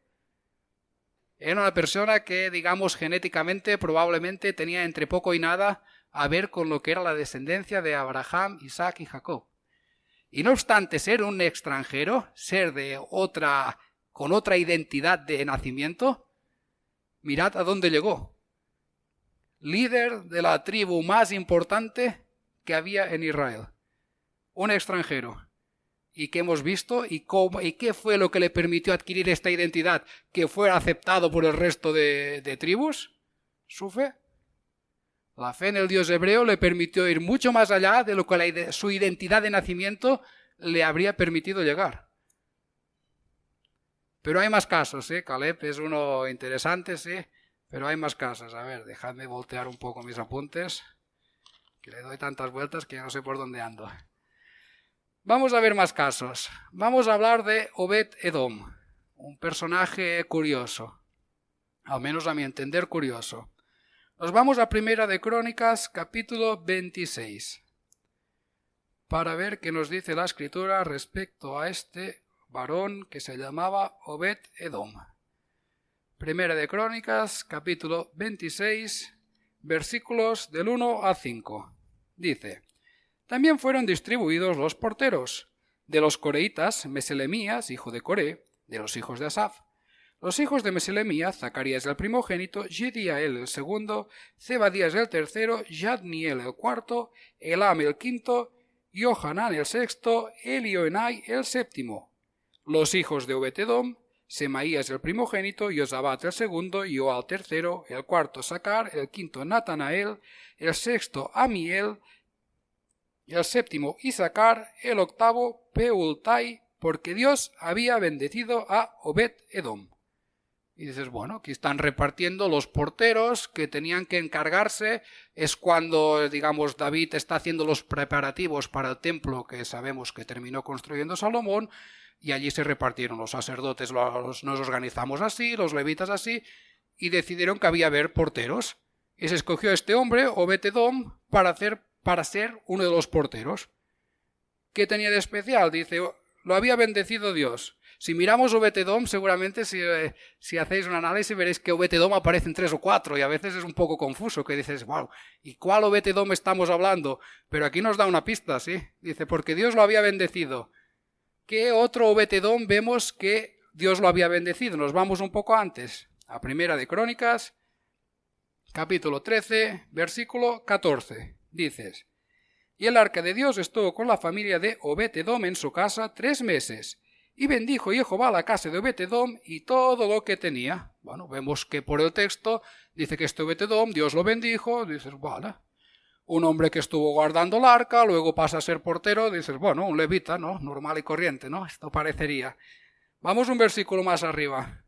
Era una persona que, digamos, genéticamente probablemente tenía entre poco y nada a ver con lo que era la descendencia de Abraham, Isaac y Jacob. Y no obstante ser un extranjero, ser con otra identidad de nacimiento, mirad a dónde llegó. Líder de la tribu más importante que había en Israel. Un extranjero. ¿Y qué hemos visto? ¿Y qué fue lo que le permitió adquirir esta identidad que fue aceptado por el resto de tribus? Su fe. La fe en el Dios hebreo le permitió ir mucho más allá de lo que su identidad de nacimiento le habría permitido llegar. Pero hay más casos, ¿eh? Caleb es uno interesante, sí, pero hay más casos. A ver, dejadme voltear un poco mis apuntes, que le doy tantas vueltas que ya no sé por dónde ando. Vamos a ver más casos. Vamos a hablar de Obed-Edom, un personaje curioso, al menos a mi entender curioso. Nos vamos a Primera de Crónicas, capítulo 26, para ver qué nos dice la Escritura respecto a este varón que se llamaba Obed-Edom. Primera de Crónicas, capítulo 26, versículos del 1 al 5. Dice, también fueron distribuidos los porteros, de los coreitas, Meselemías, hijo de Coré, de los hijos de Asaf. Los hijos de Meselemías, Zacarías el primogénito, Jediael el segundo, Zebadías el tercero, Yadniel el cuarto, Elam el quinto, Johanán el sexto, Elioenai el séptimo. Los hijos de Obed-Edom, Semaías el primogénito, Yosabat el segundo, Joal tercero, el cuarto Sacar, el quinto Natanael, el sexto Amiel, el séptimo Isacar, el octavo Peultai, porque Dios había bendecido a Obed-Edom. Y dices, bueno, aquí están repartiendo los porteros que tenían que encargarse. Es cuando, digamos, David está haciendo los preparativos para el templo que sabemos que terminó construyendo Salomón, y allí se repartieron los sacerdotes, nos organizamos así, los levitas así, y decidieron que había haber porteros. Y se escogió este hombre, Obed-Edom, para ser uno de los porteros. ¿Qué tenía de especial? Dice, lo había bendecido Dios. Si miramos Obed-Edom, seguramente si hacéis un análisis veréis que Obed-Edom aparece en 3 o 4 y a veces es un poco confuso, que dices, wow, ¿y cuál Obed-Edom estamos hablando? Pero aquí nos da una pista, ¿sí? Dice, porque Dios lo había bendecido. ¿Qué otro Obed-Edom vemos que Dios lo había bendecido? Nos vamos un poco antes, a Primera de Crónicas, capítulo 13, versículo 14. Dices, y el arca de Dios estuvo con la familia de Obed-Edom en su casa 3 meses. Y bendijo Jehová la casa de Obed-Edom y todo lo que tenía. Bueno, vemos que por el texto dice que este Obed-Edom, Dios lo bendijo. Dices, bueno, un hombre que estuvo guardando el arca, luego pasa a ser portero. Dices, bueno, un levita, ¿no? Normal y corriente, ¿no? Esto parecería. Vamos un versículo más arriba.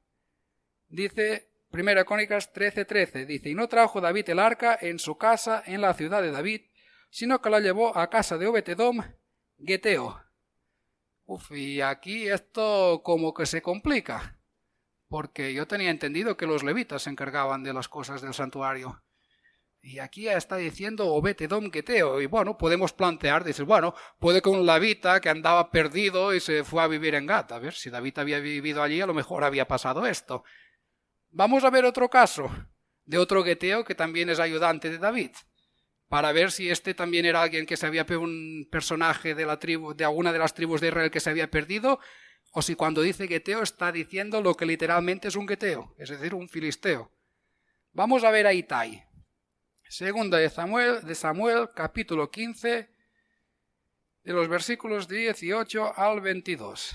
Dice, 1 Crónicas 13:13. Dice, y no trajo David el arca en su casa en la ciudad de David, sino que la llevó a casa de Obed-Edom, Geteo. Y aquí esto como que se complica, porque yo tenía entendido que los levitas se encargaban de las cosas del santuario. Y aquí está diciendo Obed-Edom Geteo, y bueno, podemos plantear, dices, bueno, puede que un levita que andaba perdido y se fue a vivir en Gat, a ver, si David había vivido allí, a lo mejor había pasado esto. Vamos a ver otro caso, de otro Geteo que también es ayudante de David, para ver si este también era alguien que se había un personaje de la tribu, de alguna de las tribus de Israel que se había perdido, o si cuando dice Geteo está diciendo lo que literalmente es un Geteo, es decir, un filisteo. Vamos a ver a Itai. Segunda de Samuel, capítulo 15, de los versículos 18 al 22.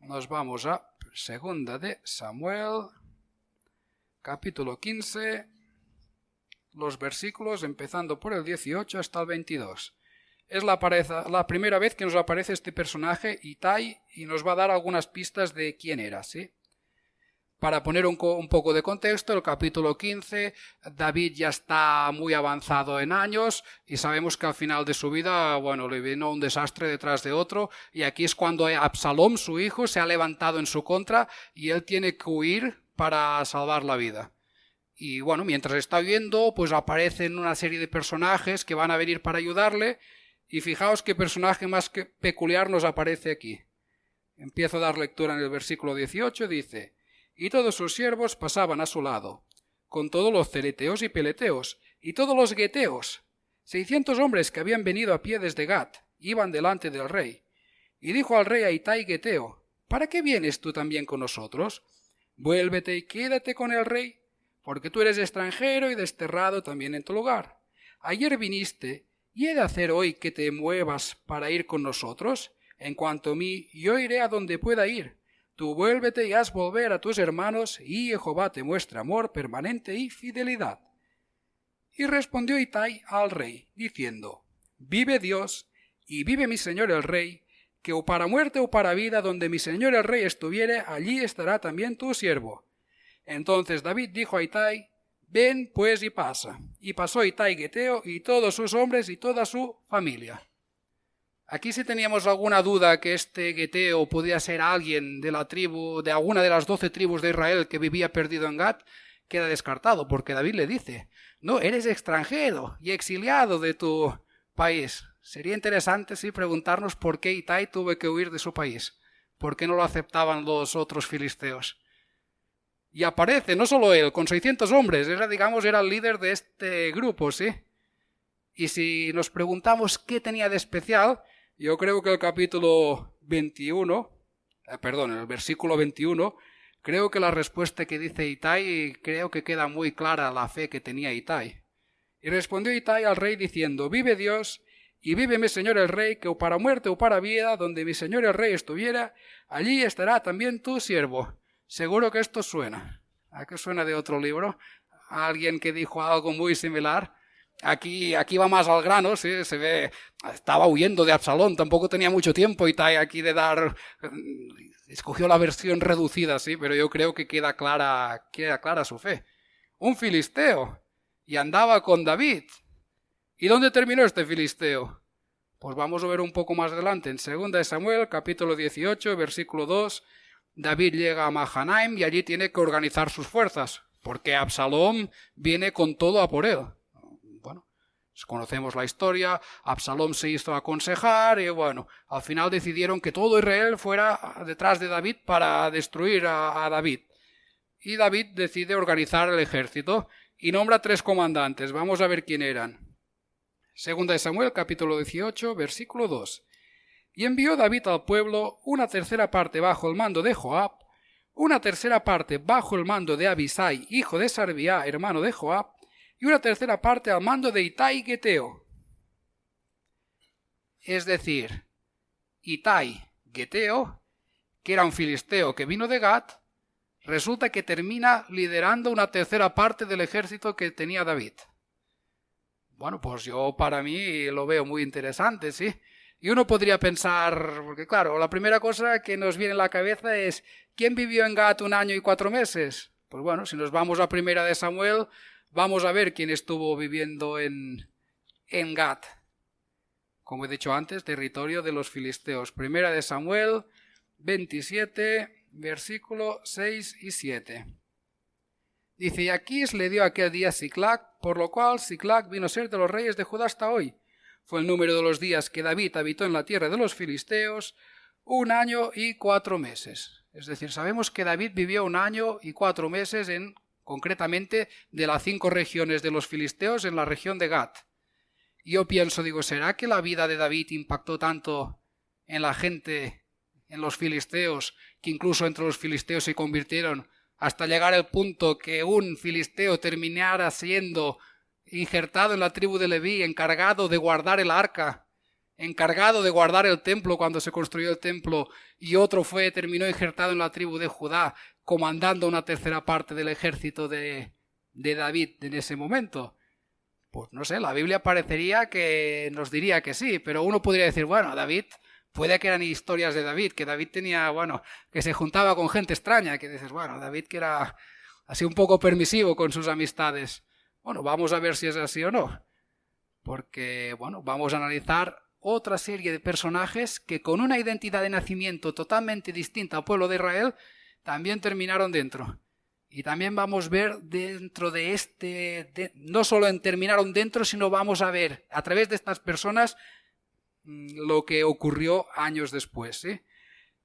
Nos vamos a Segunda de Samuel, capítulo 15, los versículos empezando por el 18 hasta el 22. Es la primera vez que nos aparece este personaje, Itai, y nos va a dar algunas pistas de quién era, ¿sí? Para poner un poco de contexto, el capítulo 15, David ya está muy avanzado en años y sabemos que al final de su vida, bueno, le vino un desastre detrás de otro, y aquí es cuando Absalom, su hijo, se ha levantado en su contra y él tiene que huir para salvar la vida. Y bueno, mientras está huyendo, pues aparecen una serie de personajes que van a venir para ayudarle, y fijaos qué personaje más peculiar nos aparece aquí. Empiezo a dar lectura en el versículo 18, dice, y todos sus siervos pasaban a su lado, con todos los celeteos y peleteos, y todos los geteos, 600 hombres que habían venido a pie desde Gat, iban delante del rey. Y dijo al rey a Itai Geteo, ¿para qué vienes tú también con nosotros? Vuélvete y quédate con el rey, porque tú eres extranjero y desterrado también en tu lugar. Ayer viniste, ¿y he de hacer hoy que te muevas para ir con nosotros? En cuanto a mí, yo iré a donde pueda ir. Tú vuélvete y haz volver a tus hermanos, y Jehová te muestra amor permanente y fidelidad. Y respondió Itai al rey, diciendo, vive Dios, y vive mi señor el rey, que o para muerte o para vida, donde mi señor el rey estuviere, allí estará también tu siervo. Entonces David dijo a Itai, ven pues y pasa. Y pasó Itai Geteo y todos sus hombres y toda su familia. Aquí si teníamos alguna duda que este Geteo podía ser alguien de la tribu, de alguna de las 12 tribus de Israel que vivía perdido en Gat, queda descartado, porque David le dice, no, eres extranjero y exiliado de tu país. Sería interesante sí preguntarnos por qué Itai tuvo que huir de su país, por qué no lo aceptaban los otros filisteos. Y aparece, no solo él, con 600 hombres, era el líder de este grupo, ¿sí? Y si nos preguntamos qué tenía de especial, yo creo que el versículo 21, creo que la respuesta que dice Itai, creo que queda muy clara la fe que tenía Itai. Y respondió Itai al rey diciendo, vive Dios, y vive mi señor el rey, que o para muerte o para vida, donde mi señor el rey estuviera, allí estará también tu siervo. Seguro que esto suena. ¿A qué suena de otro libro? ¿A alguien que dijo algo muy similar? Aquí va más al grano, ¿sí? Se ve, estaba huyendo de Absalón, tampoco tenía mucho tiempo Itai aquí de dar, escogió la versión reducida, sí, pero yo creo que queda clara su fe. Un filisteo, y andaba con David. ¿Y dónde terminó este filisteo? Pues vamos a ver un poco más adelante, en 2 Samuel, capítulo 18, versículo 2, David llega a Mahanaim y allí tiene que organizar sus fuerzas, porque Absalón viene con todo a por él. Bueno, conocemos la historia, Absalón se hizo aconsejar y bueno, al final decidieron que todo Israel fuera detrás de David para destruir a David. Y David decide organizar el ejército y nombra 3 comandantes. Vamos a ver quién eran. 2 Samuel, capítulo 18, versículo 2. Y envió David al pueblo una tercera parte bajo el mando de Joab, una tercera parte bajo el mando de Abisai, hijo de Sarvía, hermano de Joab, y una tercera parte al mando de Itai Geteo. Es decir, Itai Geteo, que era un filisteo que vino de Gat, resulta que termina liderando una tercera parte del ejército que tenía David. Bueno, pues yo para mí lo veo muy interesante, ¿sí? Y uno podría pensar, porque claro, la primera cosa que nos viene a la cabeza es ¿quién vivió en Gat 1 año y 4 meses? Pues bueno, si nos vamos a 1 Samuel, vamos a ver quién estuvo viviendo en Gat. Como he dicho antes, territorio de los filisteos. 1 Samuel 27, versículo 6 y 7. Dice, y Aquís le dio aquel día Siclac, por lo cual Siclac vino a ser de los reyes de Judá hasta hoy. Fue el número de los días que David habitó en la tierra de los filisteos, 1 año y 4 meses. Es decir, sabemos que David vivió 1 año y 4 meses concretamente de las 5 regiones de los filisteos en la región de Gat. Y yo pienso, digo, ¿será que la vida de David impactó tanto en la gente, en los filisteos, que incluso entre los filisteos se convirtieron hasta llegar al punto que un filisteo terminara siendo injertado en la tribu de Leví, encargado de guardar el arca, encargado de guardar el templo cuando se construyó el templo, y otro terminó injertado en la tribu de Judá, comandando una tercera parte del ejército de David en ese momento? Pues no sé, la Biblia parecería que nos diría que sí, pero uno podría decir, bueno, David, puede que eran historias de David, que David tenía, bueno, que se juntaba con gente extraña, que dices, bueno, David que era así un poco permisivo con sus amistades. Bueno, vamos a ver si es así o no, porque, bueno, vamos a analizar otra serie de personajes que con una identidad de nacimiento totalmente distinta al pueblo de Israel, también terminaron dentro. Y también vamos a ver dentro de no solo terminaron dentro, sino vamos a ver a través de estas personas lo que ocurrió años después, ¿sí?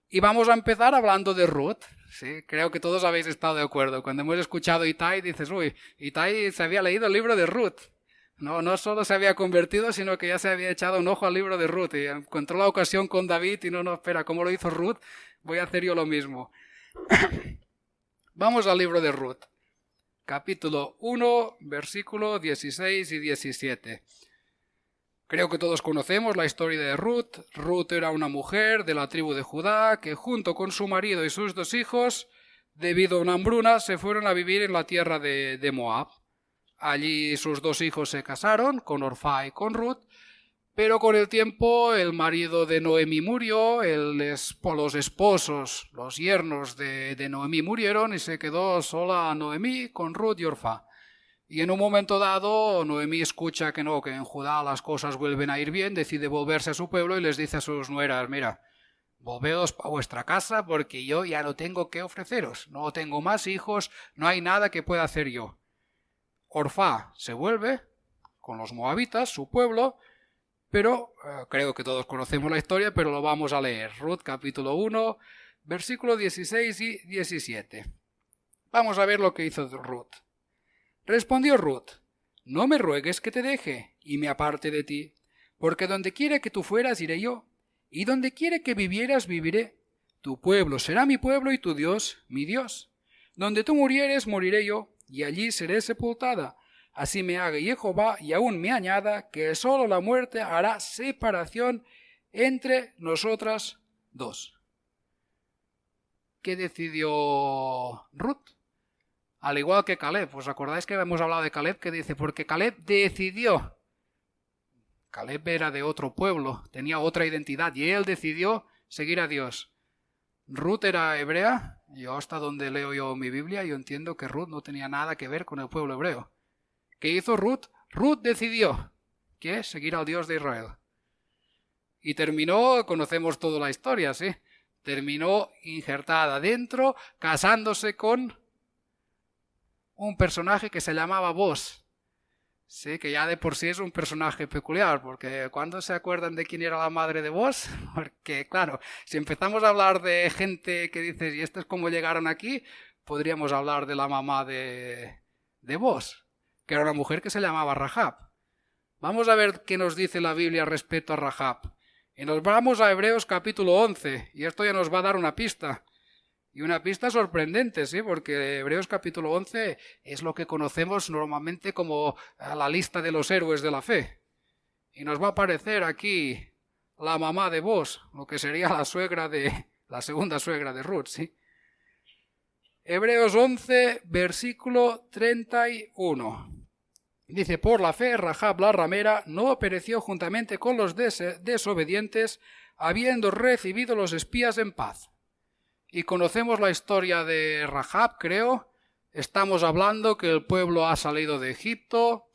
Y vamos a empezar hablando de Ruth, ¿sí? Creo que todos habéis estado de acuerdo. Cuando hemos escuchado Itai, dices, uy, Itai se había leído el libro de Ruth. No solo se había convertido, sino que ya se había echado un ojo al libro de Ruth y encontró la ocasión con David y no, espera, ¿cómo lo hizo Ruth? Voy a hacer yo lo mismo. Vamos al libro de Ruth, capítulo 1, versículo 16 y 17. Creo que todos conocemos la historia de Ruth. Ruth era una mujer de la tribu de Judá que junto con su marido y sus 2 hijos, debido a una hambruna, se fueron a vivir en la tierra de Moab. Allí sus 2 hijos se casaron, con Orfá y con Ruth, pero con el tiempo el marido de Noemí murió, los esposos, los yernos de Noemí murieron y se quedó sola Noemí con Ruth y Orfá. Y en un momento dado, Noemí escucha que en Judá las cosas vuelven a ir bien, decide volverse a su pueblo y les dice a sus nueras, mira, volveos a vuestra casa porque yo ya no tengo qué ofreceros, no tengo más hijos, no hay nada que pueda hacer yo. Orfá se vuelve con los moabitas, su pueblo, pero creo que todos conocemos la historia, pero lo vamos a leer. Ruth capítulo 1, versículos 16 y 17. Vamos a ver lo que hizo Ruth. Respondió Ruth, no me ruegues que te deje y me aparte de ti, porque donde quiera que tú fueras iré yo, y donde quiera que vivieras viviré. Tu pueblo será mi pueblo y tu Dios mi Dios. Donde tú murieres moriré yo, y allí seré sepultada. Así me haga Jehová y aún me añada que sólo la muerte hará separación entre nosotras 2. ¿qué decidió Ruth? Al igual que Caleb. ¿Os acordáis que hemos hablado de Caleb? Que dice, porque Caleb decidió. Caleb era de otro pueblo, tenía otra identidad y él decidió seguir a Dios. Ruth era hebrea. Yo hasta donde leo yo mi Biblia, yo entiendo que Ruth no tenía nada que ver con el pueblo hebreo. ¿Qué hizo Ruth? Ruth decidió que seguir al Dios de Israel. Y terminó, conocemos toda la historia, ¿sí? Terminó injertada dentro, casándose con un personaje que se llamaba Boaz. Sí, que ya de por sí es un personaje peculiar, porque ¿cuándo se acuerdan de quién era la madre de Boaz? Porque, claro, si empezamos a hablar de gente que dices, ¿y esto es cómo llegaron aquí? Podríamos hablar de la mamá de Boaz, que era una mujer que se llamaba Rahab. Vamos a ver qué nos dice la Biblia respecto a Rahab. Y nos vamos a Hebreos capítulo 11, y esto ya nos va a dar una pista. Y una pista sorprendente, ¿sí? Porque Hebreos capítulo 11 es lo que conocemos normalmente como la lista de los héroes de la fe. Y nos va a aparecer aquí la mamá de Boaz, lo que sería la segunda suegra de Ruth, ¿sí? Hebreos 11, versículo 31. Dice, por la fe Rahab la ramera no pereció juntamente con los desobedientes, habiendo recibido los espías en paz. Y conocemos la historia de Rahab, creo. Estamos hablando que el pueblo ha salido de Egipto,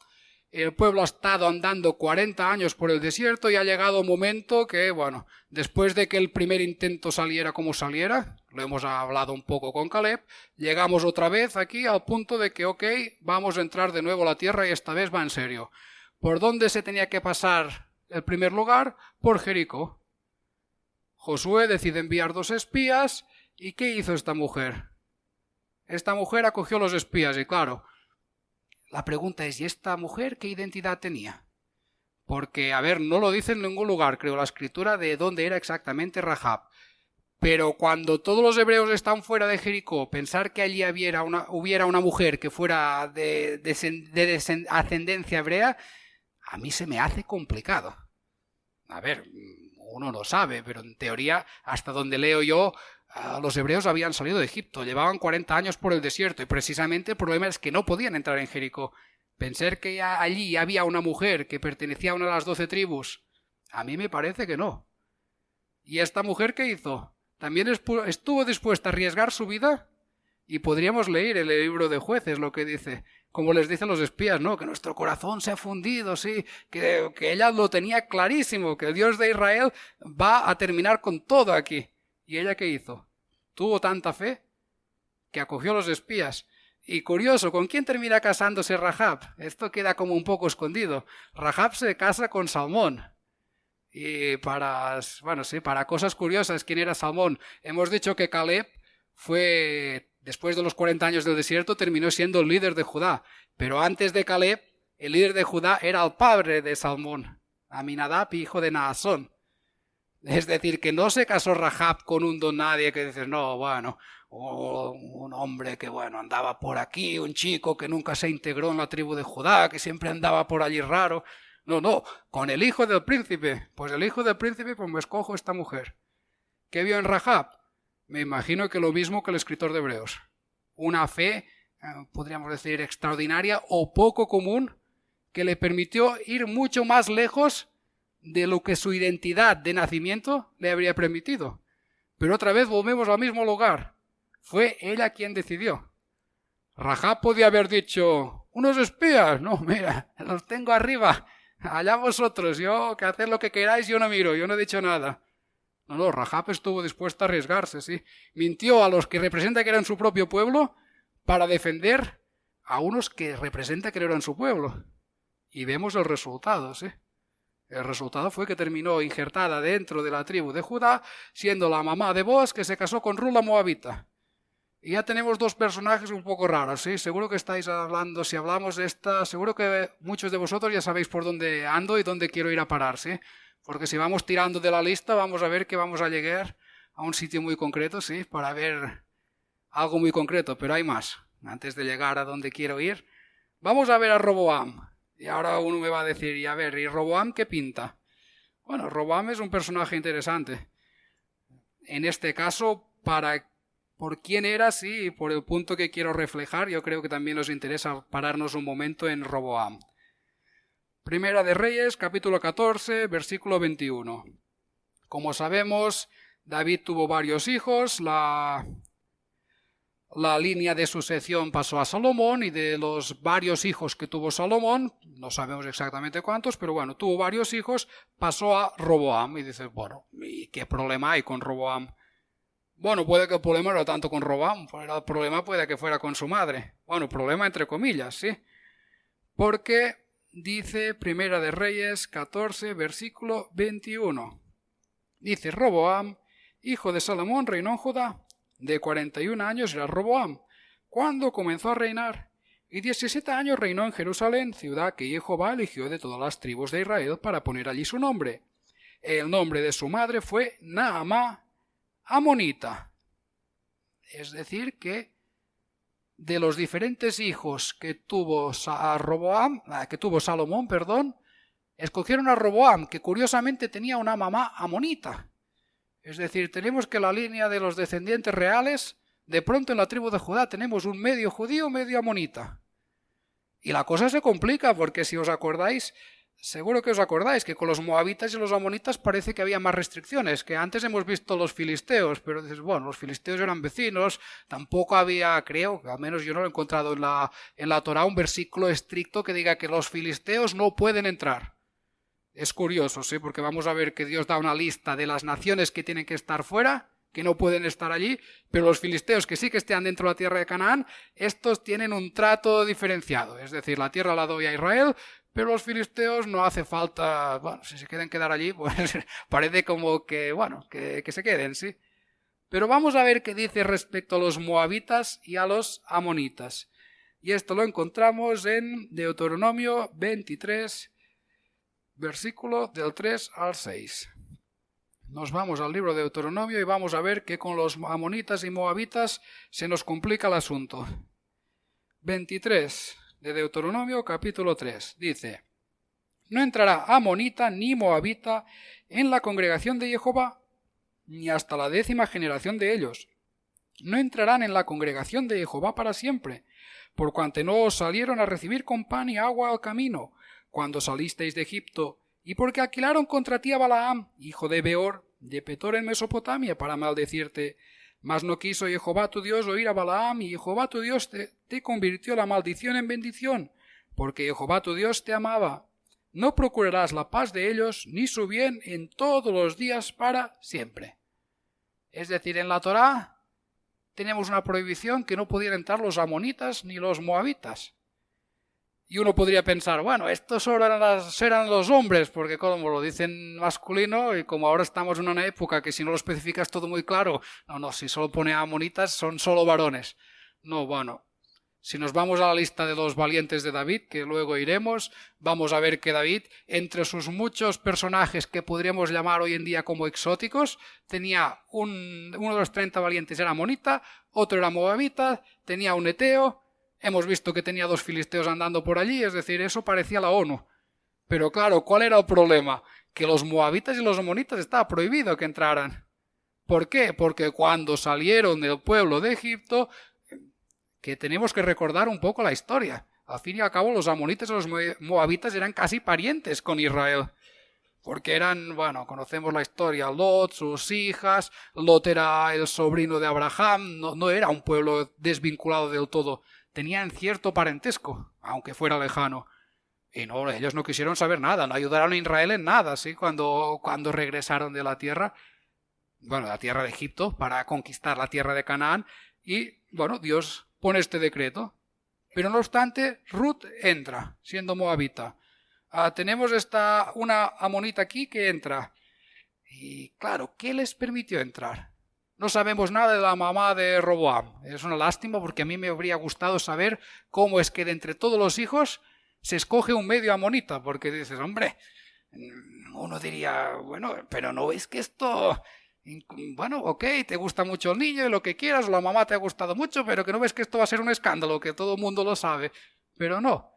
el pueblo ha estado andando 40 años por el desierto y ha llegado un momento que, bueno, después de que el primer intento saliera como saliera, lo hemos hablado un poco con Caleb, llegamos otra vez aquí al punto de que, ok, vamos a entrar de nuevo a la tierra y esta vez va en serio. ¿Por dónde se tenía que pasar el primer lugar? Por Jericó. Josué decide enviar 2 espías. ¿Y qué hizo esta mujer? Esta mujer acogió a los espías y claro, la pregunta es, ¿y esta mujer qué identidad tenía? Porque, a ver, no lo dice en ningún lugar, creo, la escritura de dónde era exactamente Rahab. Pero cuando todos los hebreos están fuera de Jericó, pensar que allí hubiera una mujer que fuera de ascendencia hebrea, a mí se me hace complicado. A ver, uno lo sabe, pero en teoría, hasta donde leo yo, los hebreos habían salido de Egipto, llevaban 40 años por el desierto y precisamente el problema es que no podían entrar en Jericó. Pensar que allí había una mujer que pertenecía a una de las 12 tribus, a mí me parece que no. ¿Y esta mujer qué hizo? ¿También estuvo dispuesta a arriesgar su vida? Y podríamos leer en el libro de Jueces lo que dice, como les dicen los espías, ¿no? Que nuestro corazón se ha fundido, sí, que ella lo tenía clarísimo, que el Dios de Israel va a terminar con todo aquí. ¿Y ella qué hizo? Tuvo tanta fe que acogió a los espías. Y curioso, ¿con quién termina casándose Rahab? Esto queda como un poco escondido. Rahab se casa con Salmón. Y para cosas curiosas, ¿quién era Salmón? Hemos dicho que Caleb fue, después de los 40 años del desierto, terminó siendo el líder de Judá. Pero antes de Caleb, el líder de Judá era el padre de Salmón, Aminadab, hijo de Naasón. Es decir, que no se casó Rahab con un don nadie que dices, no, bueno, un hombre que, bueno, andaba por aquí, un chico que nunca se integró en la tribu de Judá, que siempre andaba por allí raro. No, con el hijo del príncipe. Pues el hijo del príncipe, pues me escojo esta mujer. ¿Qué vio en Rahab? Me imagino que lo mismo que el escritor de Hebreos. Una fe, podríamos decir, extraordinaria o poco común, que le permitió ir mucho más lejos de lo que su identidad de nacimiento le habría permitido. Pero otra vez volvemos al mismo lugar. Fue ella quien decidió. Rahab podía haber dicho, unos espías, no, mira, los tengo arriba, allá vosotros, yo que haced lo que queráis, yo no miro, yo no he dicho nada. No, Rahab estuvo dispuesta a arriesgarse, sí. Mintió a los que representa que eran su propio pueblo para defender a unos que representa que no eran su pueblo. Y vemos el resultado, sí. El resultado fue que terminó injertada dentro de la tribu de Judá, siendo la mamá de Boaz que se casó con Ruth la moabita. Y ya tenemos 2 personajes un poco raros, ¿sí? Seguro que estáis hablando, si hablamos de esta, seguro que muchos de vosotros ya sabéis por dónde ando y dónde quiero ir a parar, ¿sí? Porque si vamos tirando de la lista, vamos a ver que vamos a llegar a un sitio muy concreto, ¿sí? Para ver algo muy concreto, pero hay más. Antes de llegar a donde quiero ir, vamos a ver a Roboam. Y ahora uno me va a decir, y a ver, ¿y Roboam qué pinta? Bueno, Roboam es un personaje interesante. En este caso, para por quién era, sí, y por el punto que quiero reflejar. Yo creo que también nos interesa pararnos un momento en Roboam. Primera de Reyes, capítulo 14, versículo 21. Como sabemos, David tuvo varios hijos, la línea de sucesión pasó a Salomón, y de los varios hijos que tuvo Salomón, no sabemos exactamente cuántos, pero bueno, tuvo varios hijos, pasó a Roboam. Y dices, bueno, ¿y qué problema hay con Roboam? Bueno, puede que el problema no era tanto con Roboam, el problema puede que fuera con su madre. Bueno, problema entre comillas, sí. Porque dice Primera de Reyes 14, versículo 21. Dice, Roboam, hijo de Salomón, reinó en Judá. De 41 años era Roboam cuando comenzó a reinar, y 17 años reinó en Jerusalén, ciudad que Jehová eligió de todas las tribus de Israel para poner allí su nombre. El nombre de su madre fue Naamá, amonita. Es decir, que de los diferentes hijos que tuvo Salomón, escogieron a Roboam, que curiosamente tenía una mamá amonita. Es decir, tenemos que la línea de los descendientes reales, de pronto en la tribu de Judá tenemos un medio judío, medio amonita. Y la cosa se complica, porque si os acordáis, seguro que os acordáis que con los moabitas y los amonitas parece que había más restricciones, que antes hemos visto los filisteos, pero dices, bueno, los filisteos eran vecinos, tampoco había, creo, al menos yo no lo he encontrado en la Torá, un versículo estricto que diga que los filisteos no pueden entrar. Es curioso, ¿sí? Porque vamos a ver que Dios da una lista de las naciones que tienen que estar fuera, que no pueden estar allí, pero los filisteos que sí que estén dentro de la tierra de Canaán, estos tienen un trato diferenciado. Es decir, la tierra la doy a Israel, pero los filisteos no hace falta, bueno, si se quieren quedar allí, pues parece como que, bueno, que se queden, ¿sí? Pero vamos a ver qué dice respecto a los moabitas y a los amonitas. Y esto lo encontramos en Deuteronomio 23, versículo del 3 al 6. Nos vamos al libro de Deuteronomio y vamos a ver que con los amonitas y moabitas se nos complica el asunto. 23 de Deuteronomio, capítulo 3, dice: No entrará amonita ni moabita en la congregación de Jehová, ni hasta la 10ª generación de ellos. No entrarán en la congregación de Jehová para siempre, por cuanto no os salieron a recibir con pan y agua al camino, cuando salisteis de Egipto, y porque alquilaron contra ti a Balaam, hijo de Beor, de Petor en Mesopotamia, para maldecirte. Mas no quiso Jehová tu Dios oír a Balaam, y Jehová tu Dios te convirtió la maldición en bendición, porque Jehová tu Dios te amaba. No procurarás la paz de ellos, ni su bien en todos los días para siempre. Es decir, en la Torá tenemos una prohibición que no podían entrar los amonitas ni los moabitas. Y uno podría pensar, bueno, estos solo eran los hombres, porque como lo dicen masculino, y como ahora estamos en una época que si no lo especificas todo muy claro, no, si solo pone amonitas son solo varones. No, bueno, si nos vamos a la lista de los valientes de David, que luego iremos, vamos a ver que David, entre sus muchos personajes que podríamos llamar hoy en día como exóticos, tenía uno de los 30 valientes era amonita, otro era moabita, tenía un eteo. Hemos visto que tenía 2 filisteos andando por allí, es decir, eso parecía la ONU. Pero claro, ¿cuál era el problema? Que los moabitas y los amonitas estaba prohibido que entraran. ¿Por qué? Porque cuando salieron del pueblo de Egipto, que tenemos que recordar un poco la historia. Al fin y al cabo, los amonitas y los moabitas eran casi parientes con Israel. Porque eran, bueno, conocemos la historia, Lot, sus hijas, Lot era el sobrino de Abraham, no era un pueblo desvinculado del todo. Tenían cierto parentesco, aunque fuera lejano. Y no, ellos no quisieron saber nada, no ayudaron a Israel en nada, ¿sí? Cuando regresaron de la tierra de Egipto, para conquistar la tierra de Canaán, y, bueno, Dios pone este decreto. Pero no obstante, Ruth entra, siendo moabita. Tenemos una amonita aquí que entra. Y, claro, ¿qué les permitió entrar? No sabemos nada de la mamá de Roboam. Es una lástima porque a mí me habría gustado saber cómo es que de entre todos los hijos se escoge un medio amonita, porque dices, hombre, uno diría, bueno, pero no ves que esto, bueno, ok, te gusta mucho el niño y lo que quieras, la mamá te ha gustado mucho, pero que no ves que esto va a ser un escándalo, que todo el mundo lo sabe, pero no.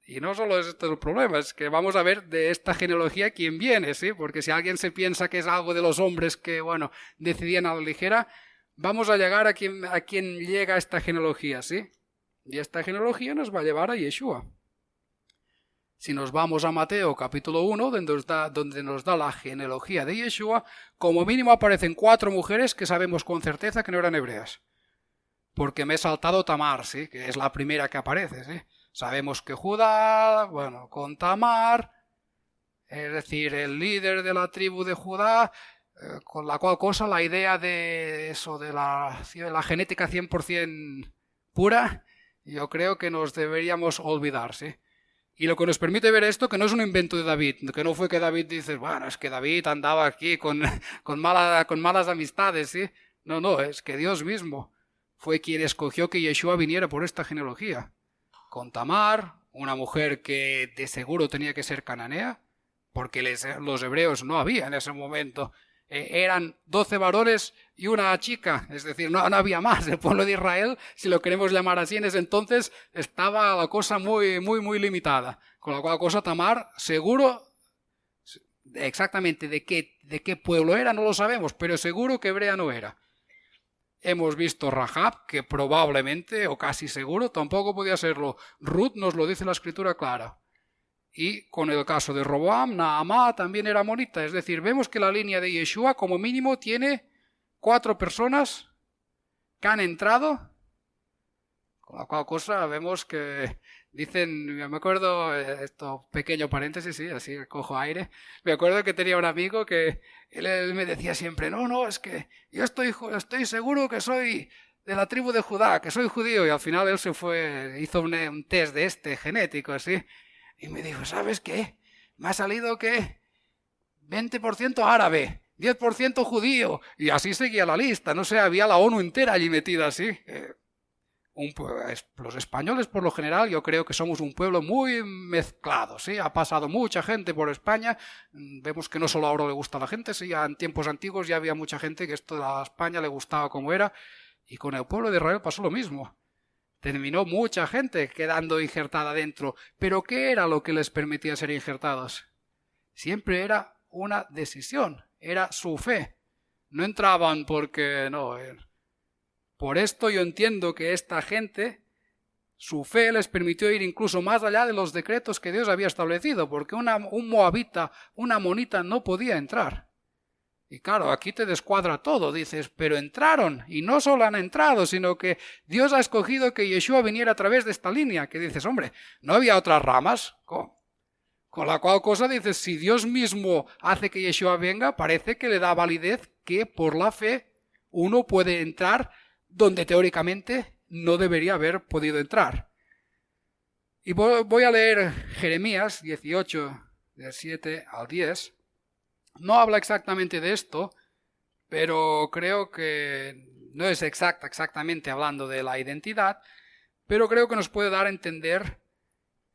Y no solo es este el problema, es que vamos a ver de esta genealogía quién viene, ¿sí? Porque si alguien se piensa que es algo de los hombres que, bueno, decidían a la ligera, vamos a llegar a quien llega esta genealogía, ¿sí? Y esta genealogía nos va a llevar a Yeshua. Si nos vamos a Mateo capítulo 1, donde nos da la genealogía de Yeshua, como mínimo aparecen 4 mujeres que sabemos con certeza que no eran hebreas. Porque me he saltado Tamar, ¿sí? Que es la primera que aparece, ¿sí? Sabemos que Judá, bueno, con Tamar, es decir, el líder de la tribu de Judá, con la cual cosa la idea de eso, de la genética 100% pura, yo creo que nos deberíamos olvidar, ¿sí? Y lo que nos permite ver esto, que no es un invento de David, que no fue que David dice, bueno, es que David andaba aquí con malas amistades, ¿sí? No, es que Dios mismo fue quien escogió que Yeshua viniera por esta genealogía. Con Tamar, una mujer que de seguro tenía que ser cananea, porque los hebreos no había en ese momento. Eran 12 varones y una chica, es decir, no había más. El pueblo de Israel, si lo queremos llamar así, en ese entonces estaba la cosa muy limitada. Con la cual cosa Tamar, seguro, exactamente de qué pueblo era, no lo sabemos, pero seguro que hebrea no era. Hemos visto Rahab, que probablemente, o casi seguro, tampoco podía serlo. Ruth nos lo dice la escritura clara. Y con el caso de Roboam, Naamá también era monita. Es decir, vemos que la línea de Yeshua como mínimo tiene 4 personas que han entrado. Con la cual cosa vemos que dicen, me acuerdo, esto pequeño paréntesis, sí, así cojo aire. Me acuerdo que tenía un amigo que él me decía siempre, no, es que yo estoy seguro que soy de la tribu de Judá, que soy judío. Y al final él hizo un test de genético, así. Y me dijo, ¿sabes qué? Me ha salido que 20% árabe, 10% judío. Y así seguía la lista. No sé, había la ONU entera allí metida así. Los españoles, por lo general, yo creo que somos un pueblo muy mezclado, ¿sí? Ha pasado mucha gente por España. Vemos que no solo ahora le gusta a la gente, sí, ya en tiempos antiguos ya había mucha gente que esto a España le gustaba como era. Y con el pueblo de Israel pasó lo mismo. Terminó mucha gente quedando injertada dentro. ¿Pero qué era lo que les permitía ser injertados? Siempre era una decisión, era su fe. No entraban porque no. Por esto yo entiendo que esta gente, su fe les permitió ir incluso más allá de los decretos que Dios había establecido, porque un moabita, una amonita no podía entrar. Y claro, aquí te descuadra todo, dices, pero entraron, y no solo han entrado, sino que Dios ha escogido que Yeshua viniera a través de esta línea, que dices, hombre, ¿no había otras ramas? Con la cual cosa dices, si Dios mismo hace que Yeshua venga, parece que le da validez que por la fe uno puede entrar donde teóricamente no debería haber podido entrar. Y voy a leer Jeremías 18, del 7 al 10. No habla exactamente de esto, pero creo que no es exactamente hablando de la identidad, pero creo que nos puede dar a entender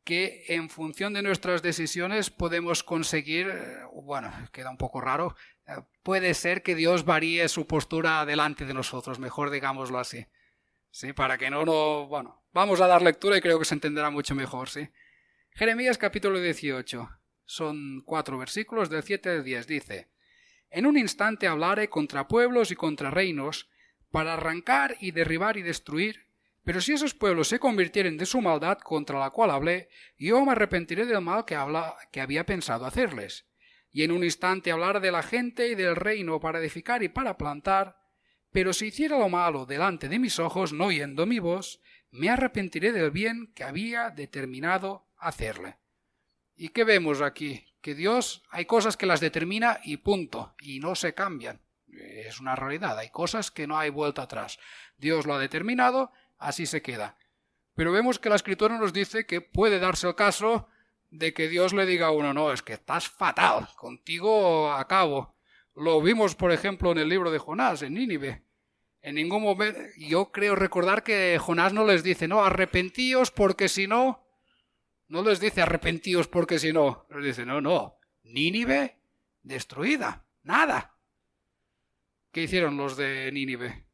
que en función de nuestras decisiones podemos conseguir, bueno, queda un poco raro, puede ser que Dios varíe su postura delante de nosotros, mejor digámoslo así. Sí, para que bueno, vamos a dar lectura y creo que se entenderá mucho mejor, sí. Jeremías capítulo 18. Son 4 versículos del 7 al 10. Dice: En un instante hablaré contra pueblos y contra reinos, para arrancar y derribar y destruir. Pero si esos pueblos se convirtieren de su maldad contra la cual hablé, yo me arrepentiré del mal que había pensado hacerles. Y en un instante hablaré de la gente y del reino para edificar y para plantar. Pero si hiciera lo malo delante de mis ojos, no oyendo mi voz, me arrepentiré del bien que había determinado hacerle. ¿Y qué vemos aquí? Que Dios hay cosas que las determina y punto, y no se cambian. Es una realidad, hay cosas que no hay vuelta atrás. Dios lo ha determinado, así se queda. Pero vemos que la Escritura nos dice que puede darse el caso de que Dios le diga a uno, no, es que estás fatal, contigo acabo. Lo vimos, por ejemplo, en el libro de Jonás, en Nínive. En ningún momento, yo creo recordar que Jonás no les dice, no, arrepentíos porque si no... No les dice arrepentíos porque si no. Les dice, no, Nínive destruida, nada. ¿Qué hicieron los de Nínive?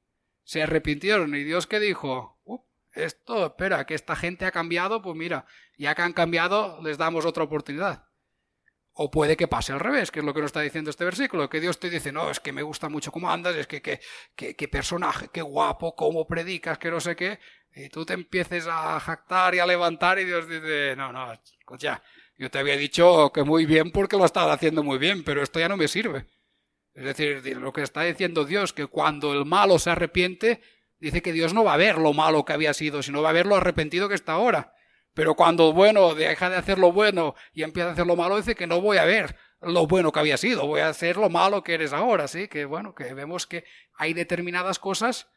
Se arrepintieron y Dios ¿qué dijo? Espera, que esta gente ha cambiado, pues mira, ya que han cambiado les damos otra oportunidad. O puede que pase al revés, que es lo que nos está diciendo este versículo, que Dios te dice, no, es que me gusta mucho cómo andas, es que qué personaje, qué guapo, cómo predicas, que no sé qué, y tú te empieces a jactar y a levantar y Dios dice, no, escucha, yo te había dicho que muy bien porque lo estaba haciendo muy bien, pero esto ya no me sirve. Es decir, lo que está diciendo Dios, que cuando el malo se arrepiente, dice que Dios no va a ver lo malo que había sido, sino va a ver lo arrepentido que está ahora. Pero cuando el bueno deja de hacer lo bueno y empieza a hacer lo malo, dice que no voy a ver lo bueno que había sido, voy a hacer lo malo que eres ahora, ¿sí? Que bueno, que vemos que hay determinadas cosas,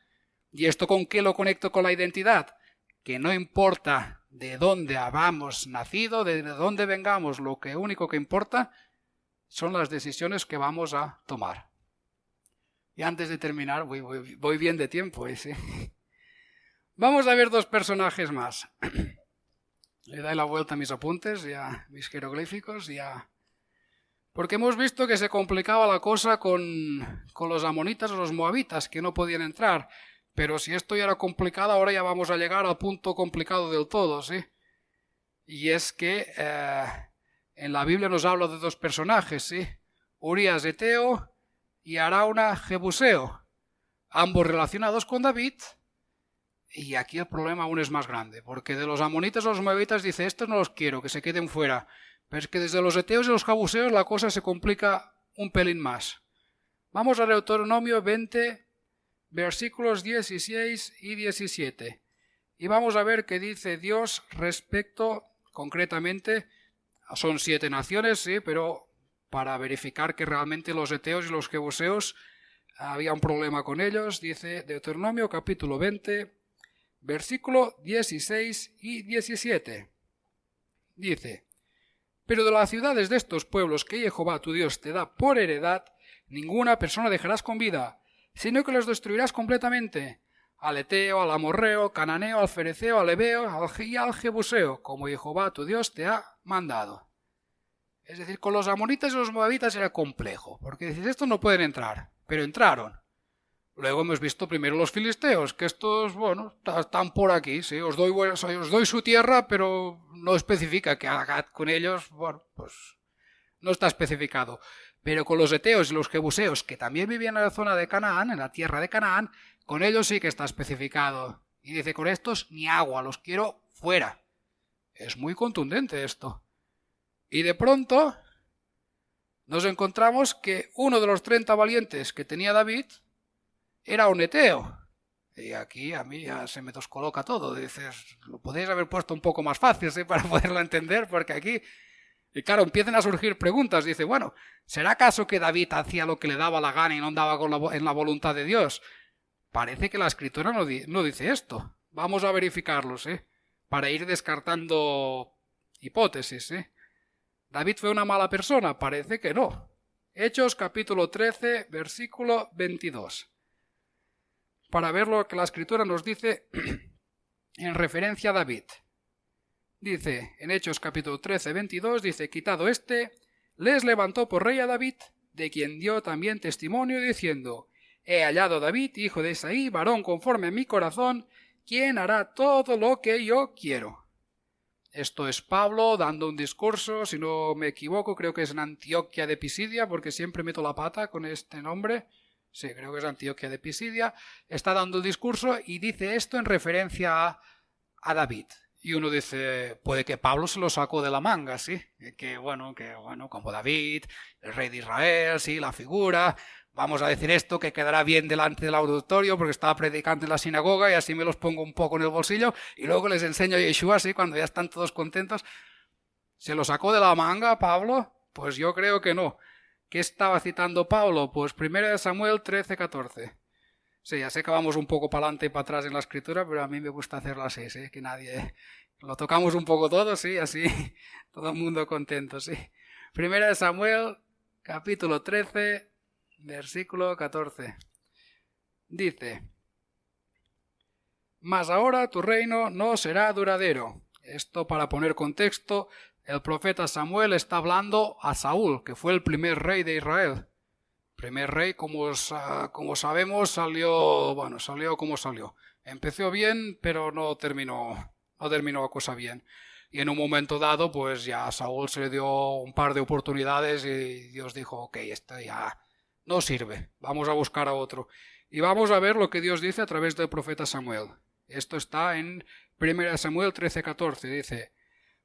y esto con qué lo conecto con la identidad, que no importa de dónde habamos nacido, de dónde vengamos, lo que único que importa son las decisiones que vamos a tomar. Y antes de terminar, voy bien de tiempo, ¿sí? Vamos a ver dos personajes más. Le doy la vuelta a mis apuntes y a mis jeroglíficos porque hemos visto que se complicaba la cosa con los amonitas o los moabitas, que no podían entrar. Pero si esto ya era complicado, ahora ya vamos a llegar al punto complicado del todo, ¿sí? Y es que en la Biblia nos habla de dos personajes, ¿sí? Urías Eteo y Arauna Jebuseo, ambos relacionados con David. Y aquí el problema aún es más grande, porque de los amonitas a los moabitas dice, estos no los quiero, que se queden fuera. Pero es que desde los eteos y los jebuseos la cosa se complica un pelín más. Vamos a Deuteronomio 20, versículos 16 y 17. Y vamos a ver qué dice Dios respecto, concretamente, son 7 naciones, sí, pero para verificar que realmente los eteos y los jebuseos había un problema con ellos, dice Deuteronomio capítulo 20, versículo 16 y 17. Dice, pero de las ciudades de estos pueblos que Jehová tu Dios te da por heredad, ninguna persona dejarás con vida, sino que los destruirás completamente, al eteo, al amorreo, cananeo, al fereceo, al ebeo, y al jebuseo, como Jehová tu Dios te ha mandado. Es decir, con los amonitas y los moabitas era complejo, porque dices, estos no pueden entrar, pero entraron. Luego hemos visto primero los filisteos, que estos, bueno, están por aquí, sí, os doy su tierra, pero no especifica que haga con ellos, bueno, pues no está especificado. Pero con los eteos y los jebuseos, que también vivían en la zona de Canaán, en la tierra de Canaán, con ellos sí que está especificado. Y dice, con estos ni agua, los quiero fuera. Es muy contundente esto. Y de pronto nos encontramos que uno de los 30 valientes que tenía David era un eteo. Y aquí a mí ya se me descoloca todo. Dices, lo podéis haber puesto un poco más fácil, ¿sí? Para poderlo entender, porque aquí... Y claro, empiezan a surgir preguntas. Dice, bueno, ¿será acaso que David hacía lo que le daba la gana y no andaba en la voluntad de Dios? Parece que la Escritura no dice esto. Vamos a verificarlo, ¿sí? Para ir descartando hipótesis, ¿sí? ¿David fue una mala persona? Parece que no. Hechos capítulo 13, versículo 22. Para ver lo que la Escritura nos dice en referencia a David. Dice, en Hechos capítulo 13, 22, dice, quitado les levantó por rey a David, de quien dio también testimonio, diciendo, he hallado a David, hijo de Isaí, varón conforme a mi corazón, quien hará todo lo que yo quiero. Esto es Pablo dando un discurso, si no me equivoco, creo que es en Antioquía de Pisidia, porque siempre meto la pata con este nombre. Sí, creo que es Antioquía de Pisidia. Está dando el discurso y dice esto en referencia a David. Y uno dice, puede que Pablo se lo sacó de la manga, ¿sí? Que bueno, como David, el rey de Israel, sí, la figura. Vamos a decir esto que quedará bien delante del auditorio porque estaba predicando en la sinagoga y así me los pongo un poco en el bolsillo y luego les enseño a Yeshua, ¿sí? Cuando ya están todos contentos. ¿Se lo sacó de la manga Pablo? Pues yo creo que no. ¿Qué estaba citando Pablo? Pues 1 Samuel 13, 14. Sí, ya sé que vamos un poco para adelante y para atrás en la escritura, pero a mí me gusta hacerlo así, ¿sí? Que nadie... Lo tocamos un poco todo, sí, así todo el mundo contento, sí. 1 Samuel, capítulo 13, versículo 14. Dice, mas ahora tu reino no será duradero. Esto para poner contexto, el profeta Samuel está hablando a Saúl, que fue el primer rey de Israel. Primer rey, como sabemos, salió como salió. Empezó bien, pero no terminó la cosa bien. y en un momento dado pues ya a Saúl se le dio un par de oportunidades y Dios dijo, ok, esto ya no sirve, vamos a buscar a otro. Y vamos a ver lo que Dios dice a través del profeta Samuel. Esto está en 1 Samuel 13:14, dice: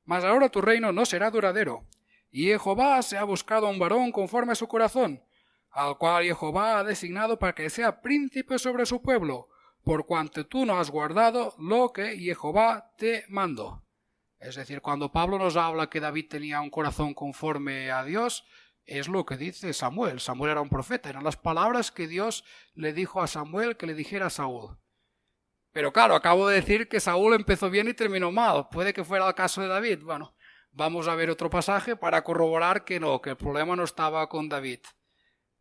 Mas ahora tu reino no será duradero, y Jehová se ha buscado un varón conforme a su corazón, al cual Jehová ha designado para que sea príncipe sobre su pueblo, por cuanto tú no has guardado lo que Jehová te mandó. Es decir, cuando Pablo nos habla que David tenía un corazón conforme a Dios, es lo que dice Samuel. Samuel era un profeta, eran las palabras que Dios le dijo a Samuel que le dijera a Saúl. Pero claro, acabo de decir que Saúl empezó bien y terminó mal. Puede que fuera el caso de David. Bueno, vamos a ver otro pasaje para corroborar que no, que el problema no estaba con David.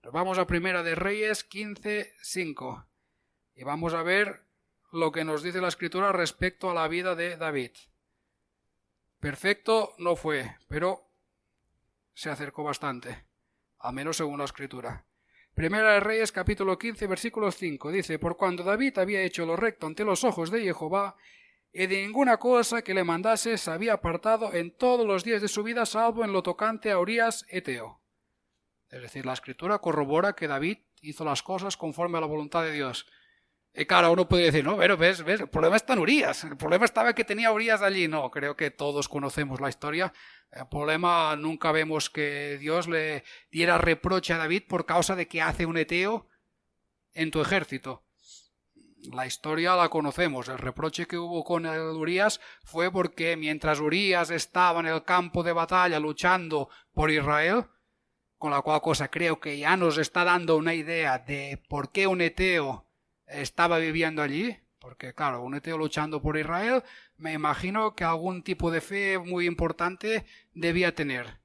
Nos vamos a Primera de Reyes 15:5 y vamos a ver lo que nos dice la Escritura respecto a la vida de David. Perfecto no fue, pero se acercó bastante, al menos según la Escritura. Primera de Reyes capítulo 15 versículo 5 dice: Por cuando David había hecho lo recto ante los ojos de Jehová, y de ninguna cosa que le mandase se había apartado en todos los días de su vida, salvo en lo tocante a Urías Eteo. Es decir, la Escritura corrobora que David hizo las cosas conforme a la voluntad de Dios. Y claro, uno podría decir, no, pero ves, el problema está en Urías, el problema estaba que tenía Urías allí. No, creo que todos conocemos la historia. El problema, nunca vemos que Dios le diera reproche a David por causa de que hace un eteo en tu ejército. La historia la conocemos. El reproche que hubo con el Urías fue porque mientras Urías estaba en el campo de batalla luchando por Israel, con la cual cosa creo que ya nos está dando una idea de por qué un eteo estaba viviendo allí, porque claro, un eteo luchando por Israel, me imagino que algún tipo de fe muy importante debía tener.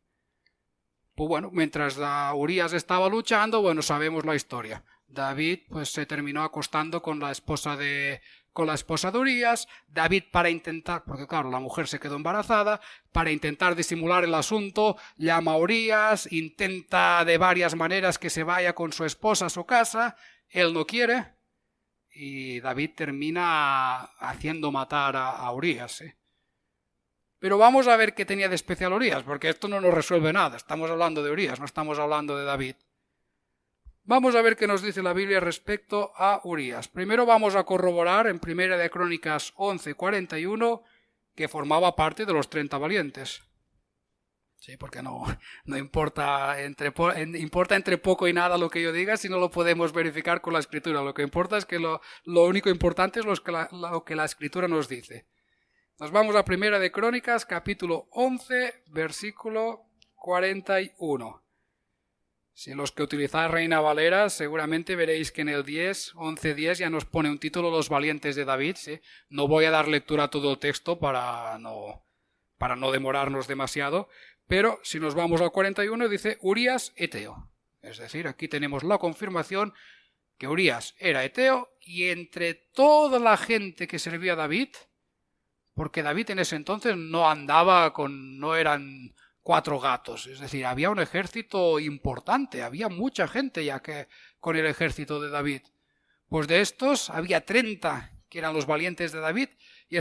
Pues bueno, mientras Urías estaba luchando, bueno, sabemos la historia. David pues se terminó acostando con la esposa de Urías. David, para intentar, porque claro, la mujer se quedó embarazada, para intentar disimular el asunto, llama a Urías, intenta de varias maneras que se vaya con su esposa a su casa, él no quiere, y David termina haciendo matar a Urías. Pero vamos a ver qué tenía de especial Urías, porque esto no nos resuelve nada. Estamos hablando de Urías, no estamos hablando de David. Vamos a ver qué nos dice la Biblia respecto a Urías. Primero vamos a corroborar en Primera de Crónicas 11:41 que formaba parte de los 30 valientes. Sí, porque no importa importa entre poco y nada lo que yo diga si no lo podemos verificar con la Escritura. Lo que importa es que lo único importante es lo que la Escritura nos dice. Nos vamos a Primera de Crónicas, capítulo 11, versículo 41. Si los que utilizáis Reina Valera, seguramente veréis que en el 11:10 ya nos pone un título, Los valientes de David. ¿sí? No voy a dar lectura a todo el texto para no demorarnos demasiado, pero si nos vamos al 41 dice Urías Eteo. Es decir, aquí tenemos la confirmación que Urías era eteo, y entre toda la gente que servía a David, porque David en ese entonces no eran 4 gatos, es decir, había un ejército importante, había mucha gente ya que con el ejército de David. Pues de estos había 30 que eran los valientes de David, y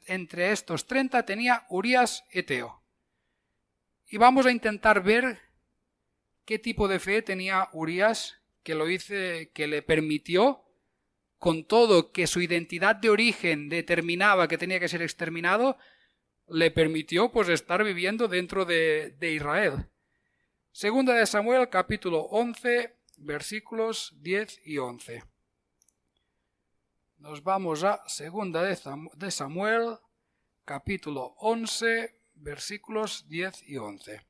entre estos 30 tenía Urías Eteo. Y vamos a intentar ver qué tipo de fe tenía Urías que le permitió, con todo que su identidad de origen determinaba que tenía que ser exterminado, le permitió pues estar viviendo dentro de Israel. Segunda de Samuel, capítulo 11, versículos 10 y 11. Nos vamos a Segunda de Samuel, capítulo 11, versículos 10 y 11.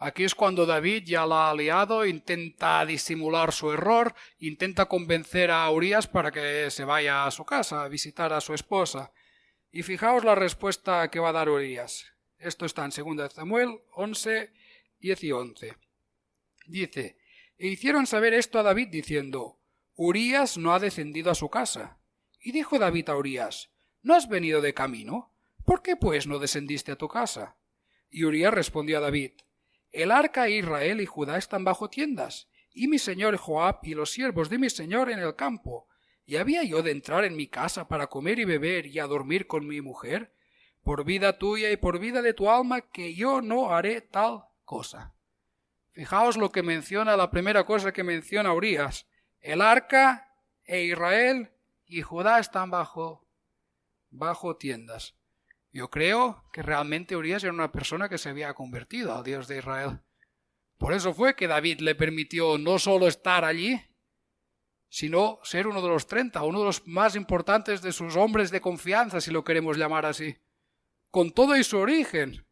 Aquí es cuando David ya la ha liado, intenta disimular su error, intenta convencer a Urías para que se vaya a su casa a visitar a su esposa. Y fijaos la respuesta que va a dar Urías. Esto está en 2 de Samuel 11, 10 y 11. Dice: E hicieron saber esto a David diciendo: Urías no ha descendido a su casa. Y dijo David a Urías: ¿No has venido de camino? ¿Por qué pues no descendiste a tu casa? Y Urías respondió a David: El arca Israel y Judá están bajo tiendas, y mi señor Joab y los siervos de mi señor en el campo. ¿Y había yo de entrar en mi casa para comer y beber y a dormir con mi mujer? por vida tuya y por vida de tu alma, que yo no haré tal cosa. Fijaos lo que menciona, la primera cosa que menciona Urías. El arca e Israel y Judá están bajo tiendas. Yo creo que realmente Urías era una persona que se había convertido al Dios de Israel. Por eso fue que David le permitió no solo estar allí, sino ser uno de los 30, uno de los más importantes de sus hombres de confianza, si lo queremos llamar así, con todo y su origen.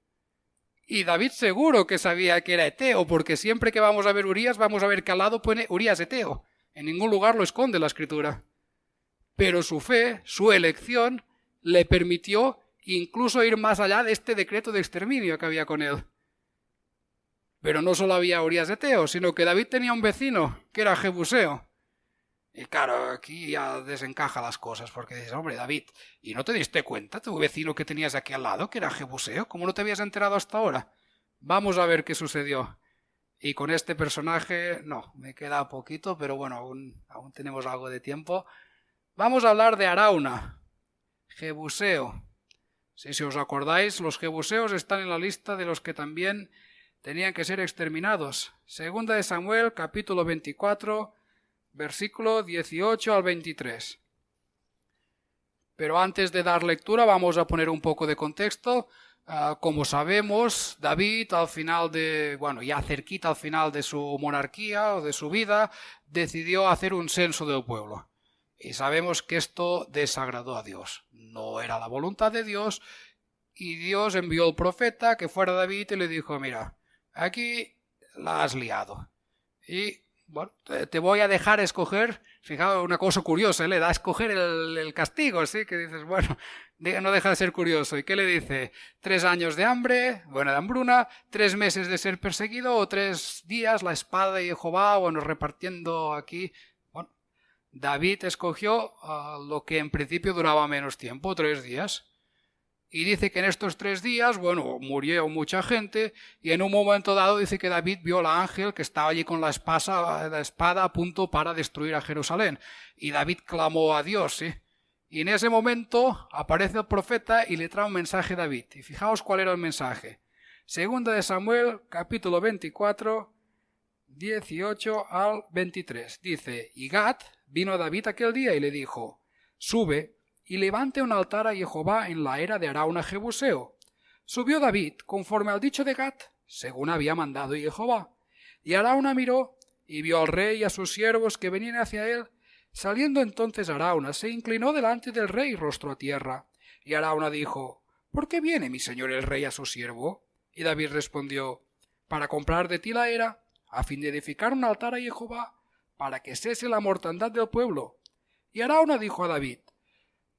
Y David seguro que sabía que era eteo, porque siempre que vamos a ver Urías, vamos a ver que al lado pone Urías eteo. En ningún lugar lo esconde la Escritura. Pero su fe, su elección, le permitió incluso ir más allá de este decreto de exterminio que había con él. Pero no solo había Urías eteo, sino que David tenía un vecino, que era Jebuseo. Y claro, aquí ya desencaja las cosas, porque dices, hombre, David, ¿y no te diste cuenta tu vecino que tenías aquí al lado, que era Jebuseo? ¿Cómo no te habías enterado hasta ahora? Vamos a ver qué sucedió. Y con este personaje, no, me queda poquito, pero bueno, aún tenemos algo de tiempo. Vamos a hablar de Arauna, Jebuseo. Si os acordáis, los jebuseos están en la lista de los que también tenían que ser exterminados. Segunda de Samuel, capítulo 24, versículo 18 al 23. Pero antes de dar lectura vamos a poner un poco de contexto. Como sabemos, David ya cerquita al final de su monarquía o de su vida, decidió hacer un censo del pueblo. Y sabemos que esto desagradó a Dios. No era la voluntad de Dios, y Dios envió al profeta que fuera David y le dijo, mira, aquí la has liado. Y bueno, te voy a dejar escoger. Fijaos, una cosa curiosa, le da a escoger el castigo, ¿sí? Que dices, bueno, no deja de ser curioso. ¿Y qué le dice? 3 años de hambre, de hambruna, 3 meses de ser perseguido, o 3 días la espada de Jehová, repartiendo aquí. Bueno, David escogió lo que en principio duraba menos tiempo, 3 días. Y dice que en estos 3 días, murió mucha gente, y en un momento dado dice que David vio al ángel que estaba allí con la espada a punto para destruir a Jerusalén. Y David clamó a Dios, ¿sí? Y en ese momento aparece el profeta y le trae un mensaje a David. Y fijaos cuál era el mensaje. Segunda de Samuel, capítulo 24, 18 al 23. Dice, y Gad vino a David aquel día y le dijo, sube y levante un altar a Jehová en la era de Arauna Jebuseo. Subió David, conforme al dicho de Gad, según había mandado Jehová. Y Arauna miró, y vio al rey y a sus siervos que venían hacia él. Saliendo entonces Arauna, se inclinó delante del rey rostro a tierra. Y Arauna dijo, ¿por qué viene mi señor el rey a su siervo? Y David respondió, para comprar de ti la era, a fin de edificar un altar a Jehová, para que cese la mortandad del pueblo. Y Arauna dijo a David,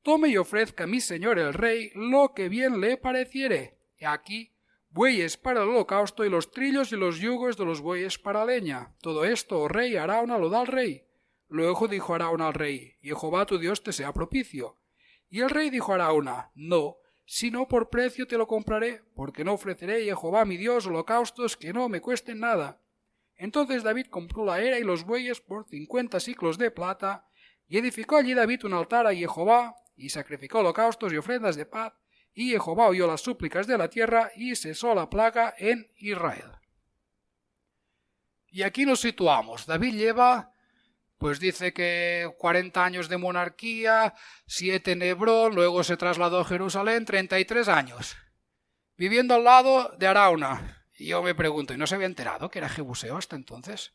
tome y ofrezca a mi señor el rey lo que bien le pareciere. Y aquí, bueyes para el holocausto y los trillos y los yugos de los bueyes para leña. Todo esto, oh rey, Arauna lo da al rey. Luego dijo Arauna al rey, Jehová tu Dios te sea propicio. Y el rey dijo a Arauna, no, sino por precio te lo compraré, porque no ofreceré a Jehová mi Dios holocaustos que no me cuesten nada. Entonces David compró la era y los bueyes por 50 siclos de plata, y edificó allí David un altar a Jehová, y sacrificó holocaustos y ofrendas de paz, y Jehová oyó las súplicas de la tierra, y cesó la plaga en Israel. Y aquí nos situamos. David lleva, dice que 40 años de monarquía, 7 en Hebrón, luego se trasladó a Jerusalén, 33 años, viviendo al lado de Arauna. Y yo me pregunto, ¿y no se había enterado que era Jebuseo hasta entonces?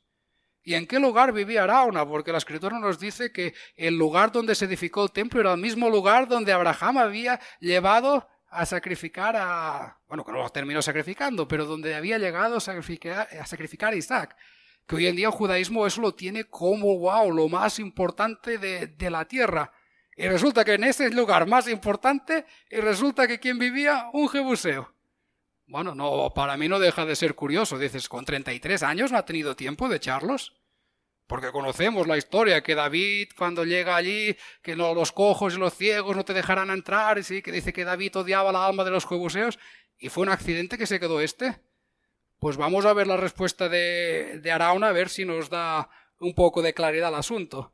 ¿Y en qué lugar vivía Arauna? Porque la Escritura nos dice que el lugar donde se edificó el templo era el mismo lugar donde Abraham había llevado a sacrificar que no lo terminó sacrificando, pero donde había llegado a sacrificar a Isaac. Que hoy en día el judaísmo eso lo tiene como, lo más importante de la tierra. Y resulta que en ese lugar más importante, resulta que ¿quién vivía? Un jebuseo. No, para mí no deja de ser curioso. Dices, con 33 años no ha tenido tiempo de echarlos. Porque conocemos la historia, que David cuando llega allí, que los cojos y los ciegos no te dejarán entrar, y sí, que dice que David odiaba la alma de los jebuseos, y fue un accidente que se quedó Pues vamos a ver la respuesta de Arauna, a ver si nos da un poco de claridad al asunto.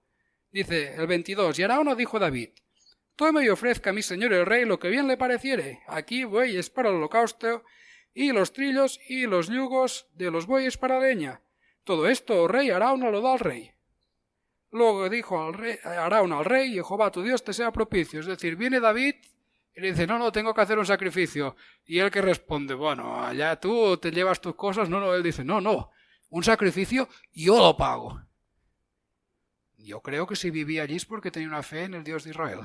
Dice el 22, y Arauna dijo a David, tome y ofrezca a mi señor el rey lo que bien le pareciere. Aquí bueyes para el holocausto, y los trillos y los yugos de los bueyes para leña. Todo esto, oh rey, Arauna lo da al rey. Luego dijo Arauna al rey, y Jehová tu Dios te sea propicio. Es decir, viene David y le dice, no, tengo que hacer un sacrificio. Y él que responde, bueno, allá tú te llevas tus cosas. No, él dice, no, un sacrificio yo lo pago. Yo creo que si vivía allí es porque tenía una fe en el Dios de Israel.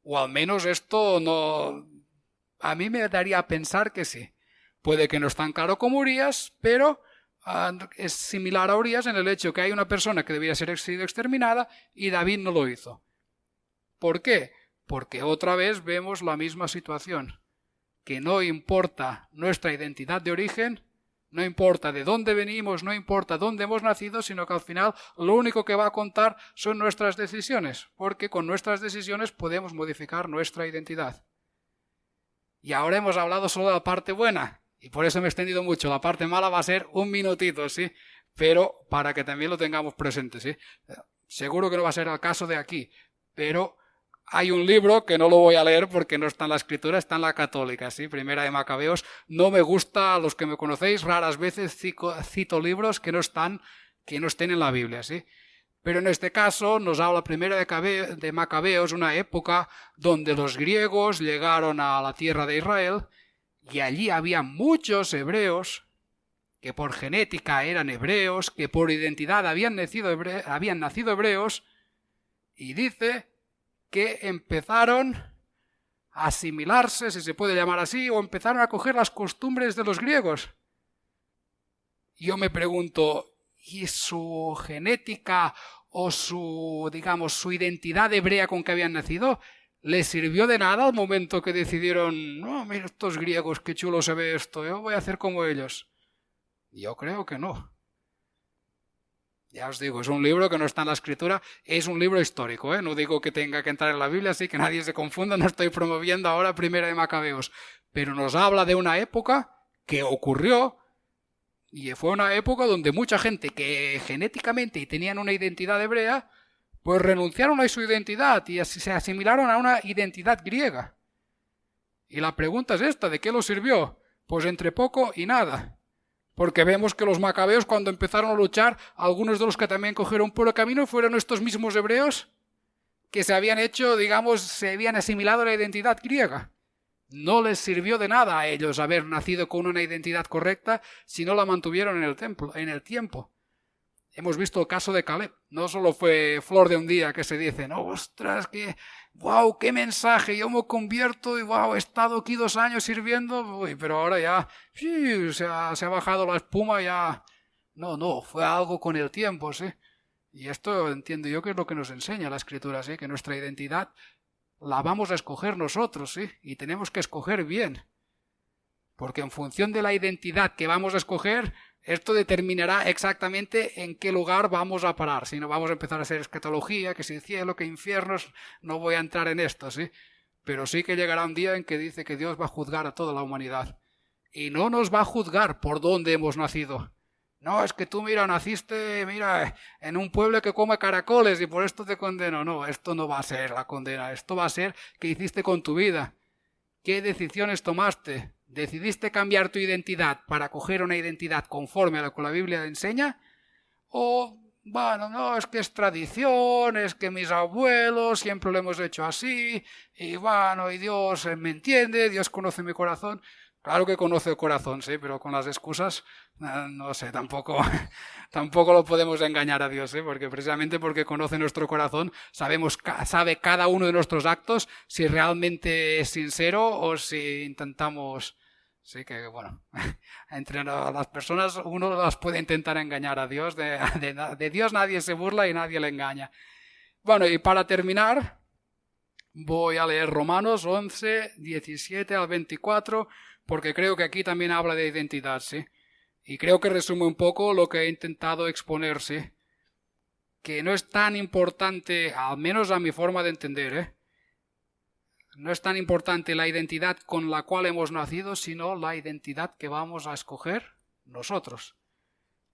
O al menos esto no... A mí me daría a pensar que sí. Puede que no es tan claro como Urías, pero es similar a Urías en el hecho que hay una persona que debía ser sido exterminada y David no lo hizo. ¿Por qué? Porque otra vez vemos la misma situación. Que no importa nuestra identidad de origen, no importa de dónde venimos, no importa dónde hemos nacido, sino que al final lo único que va a contar son nuestras decisiones, porque con nuestras decisiones podemos modificar nuestra identidad. Y ahora hemos hablado solo de la parte buena, y por eso me he extendido mucho. La parte mala va a ser un minutito, ¿sí? Pero para que también lo tengamos presente, ¿sí? Seguro que no va a ser el caso de aquí, pero hay un libro que no lo voy a leer porque no está en la escritura, está en la católica, ¿sí? Primera de Macabeos. No me gusta, a los que me conocéis, raras veces cito libros que no estén en la Biblia, ¿sí? Pero en este caso nos habla Primera de Macabeos, una época donde los griegos llegaron a la tierra de Israel y allí había muchos hebreos que por genética eran hebreos, que por identidad habían nacido hebreos, y dice que empezaron a asimilarse, si se puede llamar así, o empezaron a coger las costumbres de los griegos. Yo me pregunto, ¿y su genética o su identidad hebrea con que habían nacido les sirvió de nada al momento que decidieron, no, mira estos griegos, qué chulo se ve esto, yo voy a hacer como ellos? Yo creo que no. Ya os digo, es un libro que no está en la escritura, es un libro histórico, ¿eh? No digo que tenga que entrar en la Biblia, así que nadie se confunda, no estoy promoviendo ahora Primera de Macabeos, pero nos habla de una época que ocurrió. Y fue una época donde mucha gente que genéticamente tenían una identidad hebrea, pues renunciaron a su identidad y así se asimilaron a una identidad griega. Y la pregunta es esta, ¿de qué los sirvió? Pues entre poco y nada. Porque vemos que los macabeos cuando empezaron a luchar, algunos de los que también cogieron por el camino fueron estos mismos hebreos que se habían asimilado a la identidad griega. No les sirvió de nada a ellos haber nacido con una identidad correcta si no la mantuvieron en el tiempo. Hemos visto el caso de Caleb. No solo fue flor de un día que se dice, no, ostras, wow, qué mensaje, yo me convierto y wow, he estado aquí 2 años sirviendo, pero ahora ya se ha bajado la espuma, ya. No, fue algo con el tiempo, ¿sí? Y esto entiendo yo que es lo que nos enseña la Escritura, ¿sí? Que nuestra identidad la vamos a escoger nosotros, ¿sí? Y tenemos que escoger bien. Porque en función de la identidad que vamos a escoger, esto determinará exactamente en qué lugar vamos a parar. Si no vamos a empezar a hacer escatología, que si cielo, que infiernos, no voy a entrar en esto, ¿sí? Pero sí que llegará un día en que dice que Dios va a juzgar a toda la humanidad. Y no nos va a juzgar por dónde hemos nacido. No, es que tú, naciste, en un pueblo que come caracoles y por esto te condeno. No, esto no va a ser la condena. Esto va a ser qué hiciste con tu vida. ¿Qué decisiones tomaste? ¿Decidiste cambiar tu identidad para coger una identidad conforme a lo que la Biblia enseña? O, no, es que es tradición, es que mis abuelos siempre lo hemos hecho así, y y Dios me entiende, Dios conoce mi corazón. Claro que conoce el corazón, sí, pero con las excusas, no sé, tampoco lo podemos engañar a Dios, ¿eh? Porque precisamente porque conoce nuestro corazón, sabe cada uno de nuestros actos si realmente es sincero o si intentamos. Sí, que bueno, entre las personas uno las puede intentar engañar a Dios, de Dios nadie se burla y nadie le engaña. Bueno, y para terminar, voy a leer Romanos 11, 17 al 24, porque creo que aquí también habla de identidad, ¿sí? Y creo que resume un poco lo que he intentado exponer, ¿sí? Que no es tan importante, al menos a mi forma de entender, ¿eh? No es tan importante la identidad con la cual hemos nacido, sino la identidad que vamos a escoger nosotros.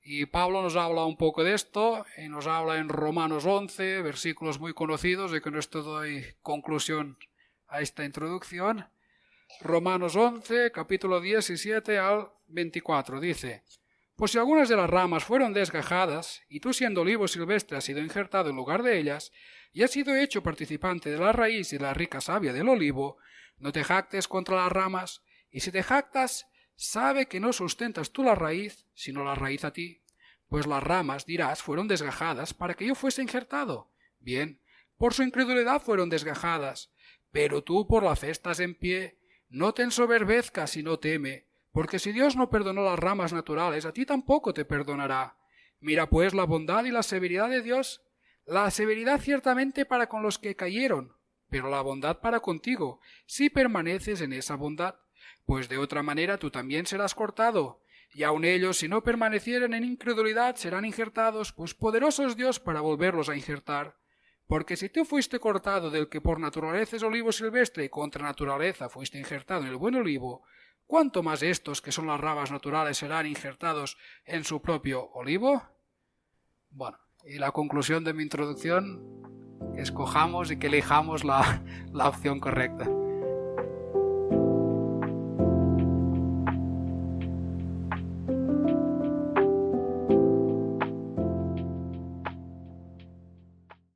Y Pablo nos habla un poco de esto, y nos habla en Romanos 11, versículos muy conocidos, y con esto doy conclusión a esta introducción. Romanos 11, capítulo 17 al 24, dice: Pues si algunas de las ramas fueron desgajadas, y tú siendo olivo silvestre has sido injertado en lugar de ellas, y has sido hecho participante de la raíz y la rica savia del olivo, no te jactes contra las ramas, y si te jactas, sabe que no sustentas tú la raíz, sino la raíz a ti. Pues las ramas, dirás, fueron desgajadas para que yo fuese injertado. Bien, por su incredulidad fueron desgajadas, pero tú por la fe estás en pie. No te ensoberbezcas y no teme, porque si Dios no perdonó las ramas naturales, a ti tampoco te perdonará. Mira pues la bondad y la severidad de Dios, la severidad ciertamente para con los que cayeron, pero la bondad para contigo, si permaneces en esa bondad. Pues de otra manera tú también serás cortado, y aun ellos, si no permanecieren en incredulidad, serán injertados, pues poderoso es Dios para volverlos a injertar. Porque si tú fuiste cortado del que por naturaleza es olivo silvestre y contra naturaleza fuiste injertado en el buen olivo, ¿cuánto más estos, que son las ramas naturales, serán injertados en su propio olivo? Bueno, y la conclusión de mi introducción, que escojamos y que elijamos la opción correcta.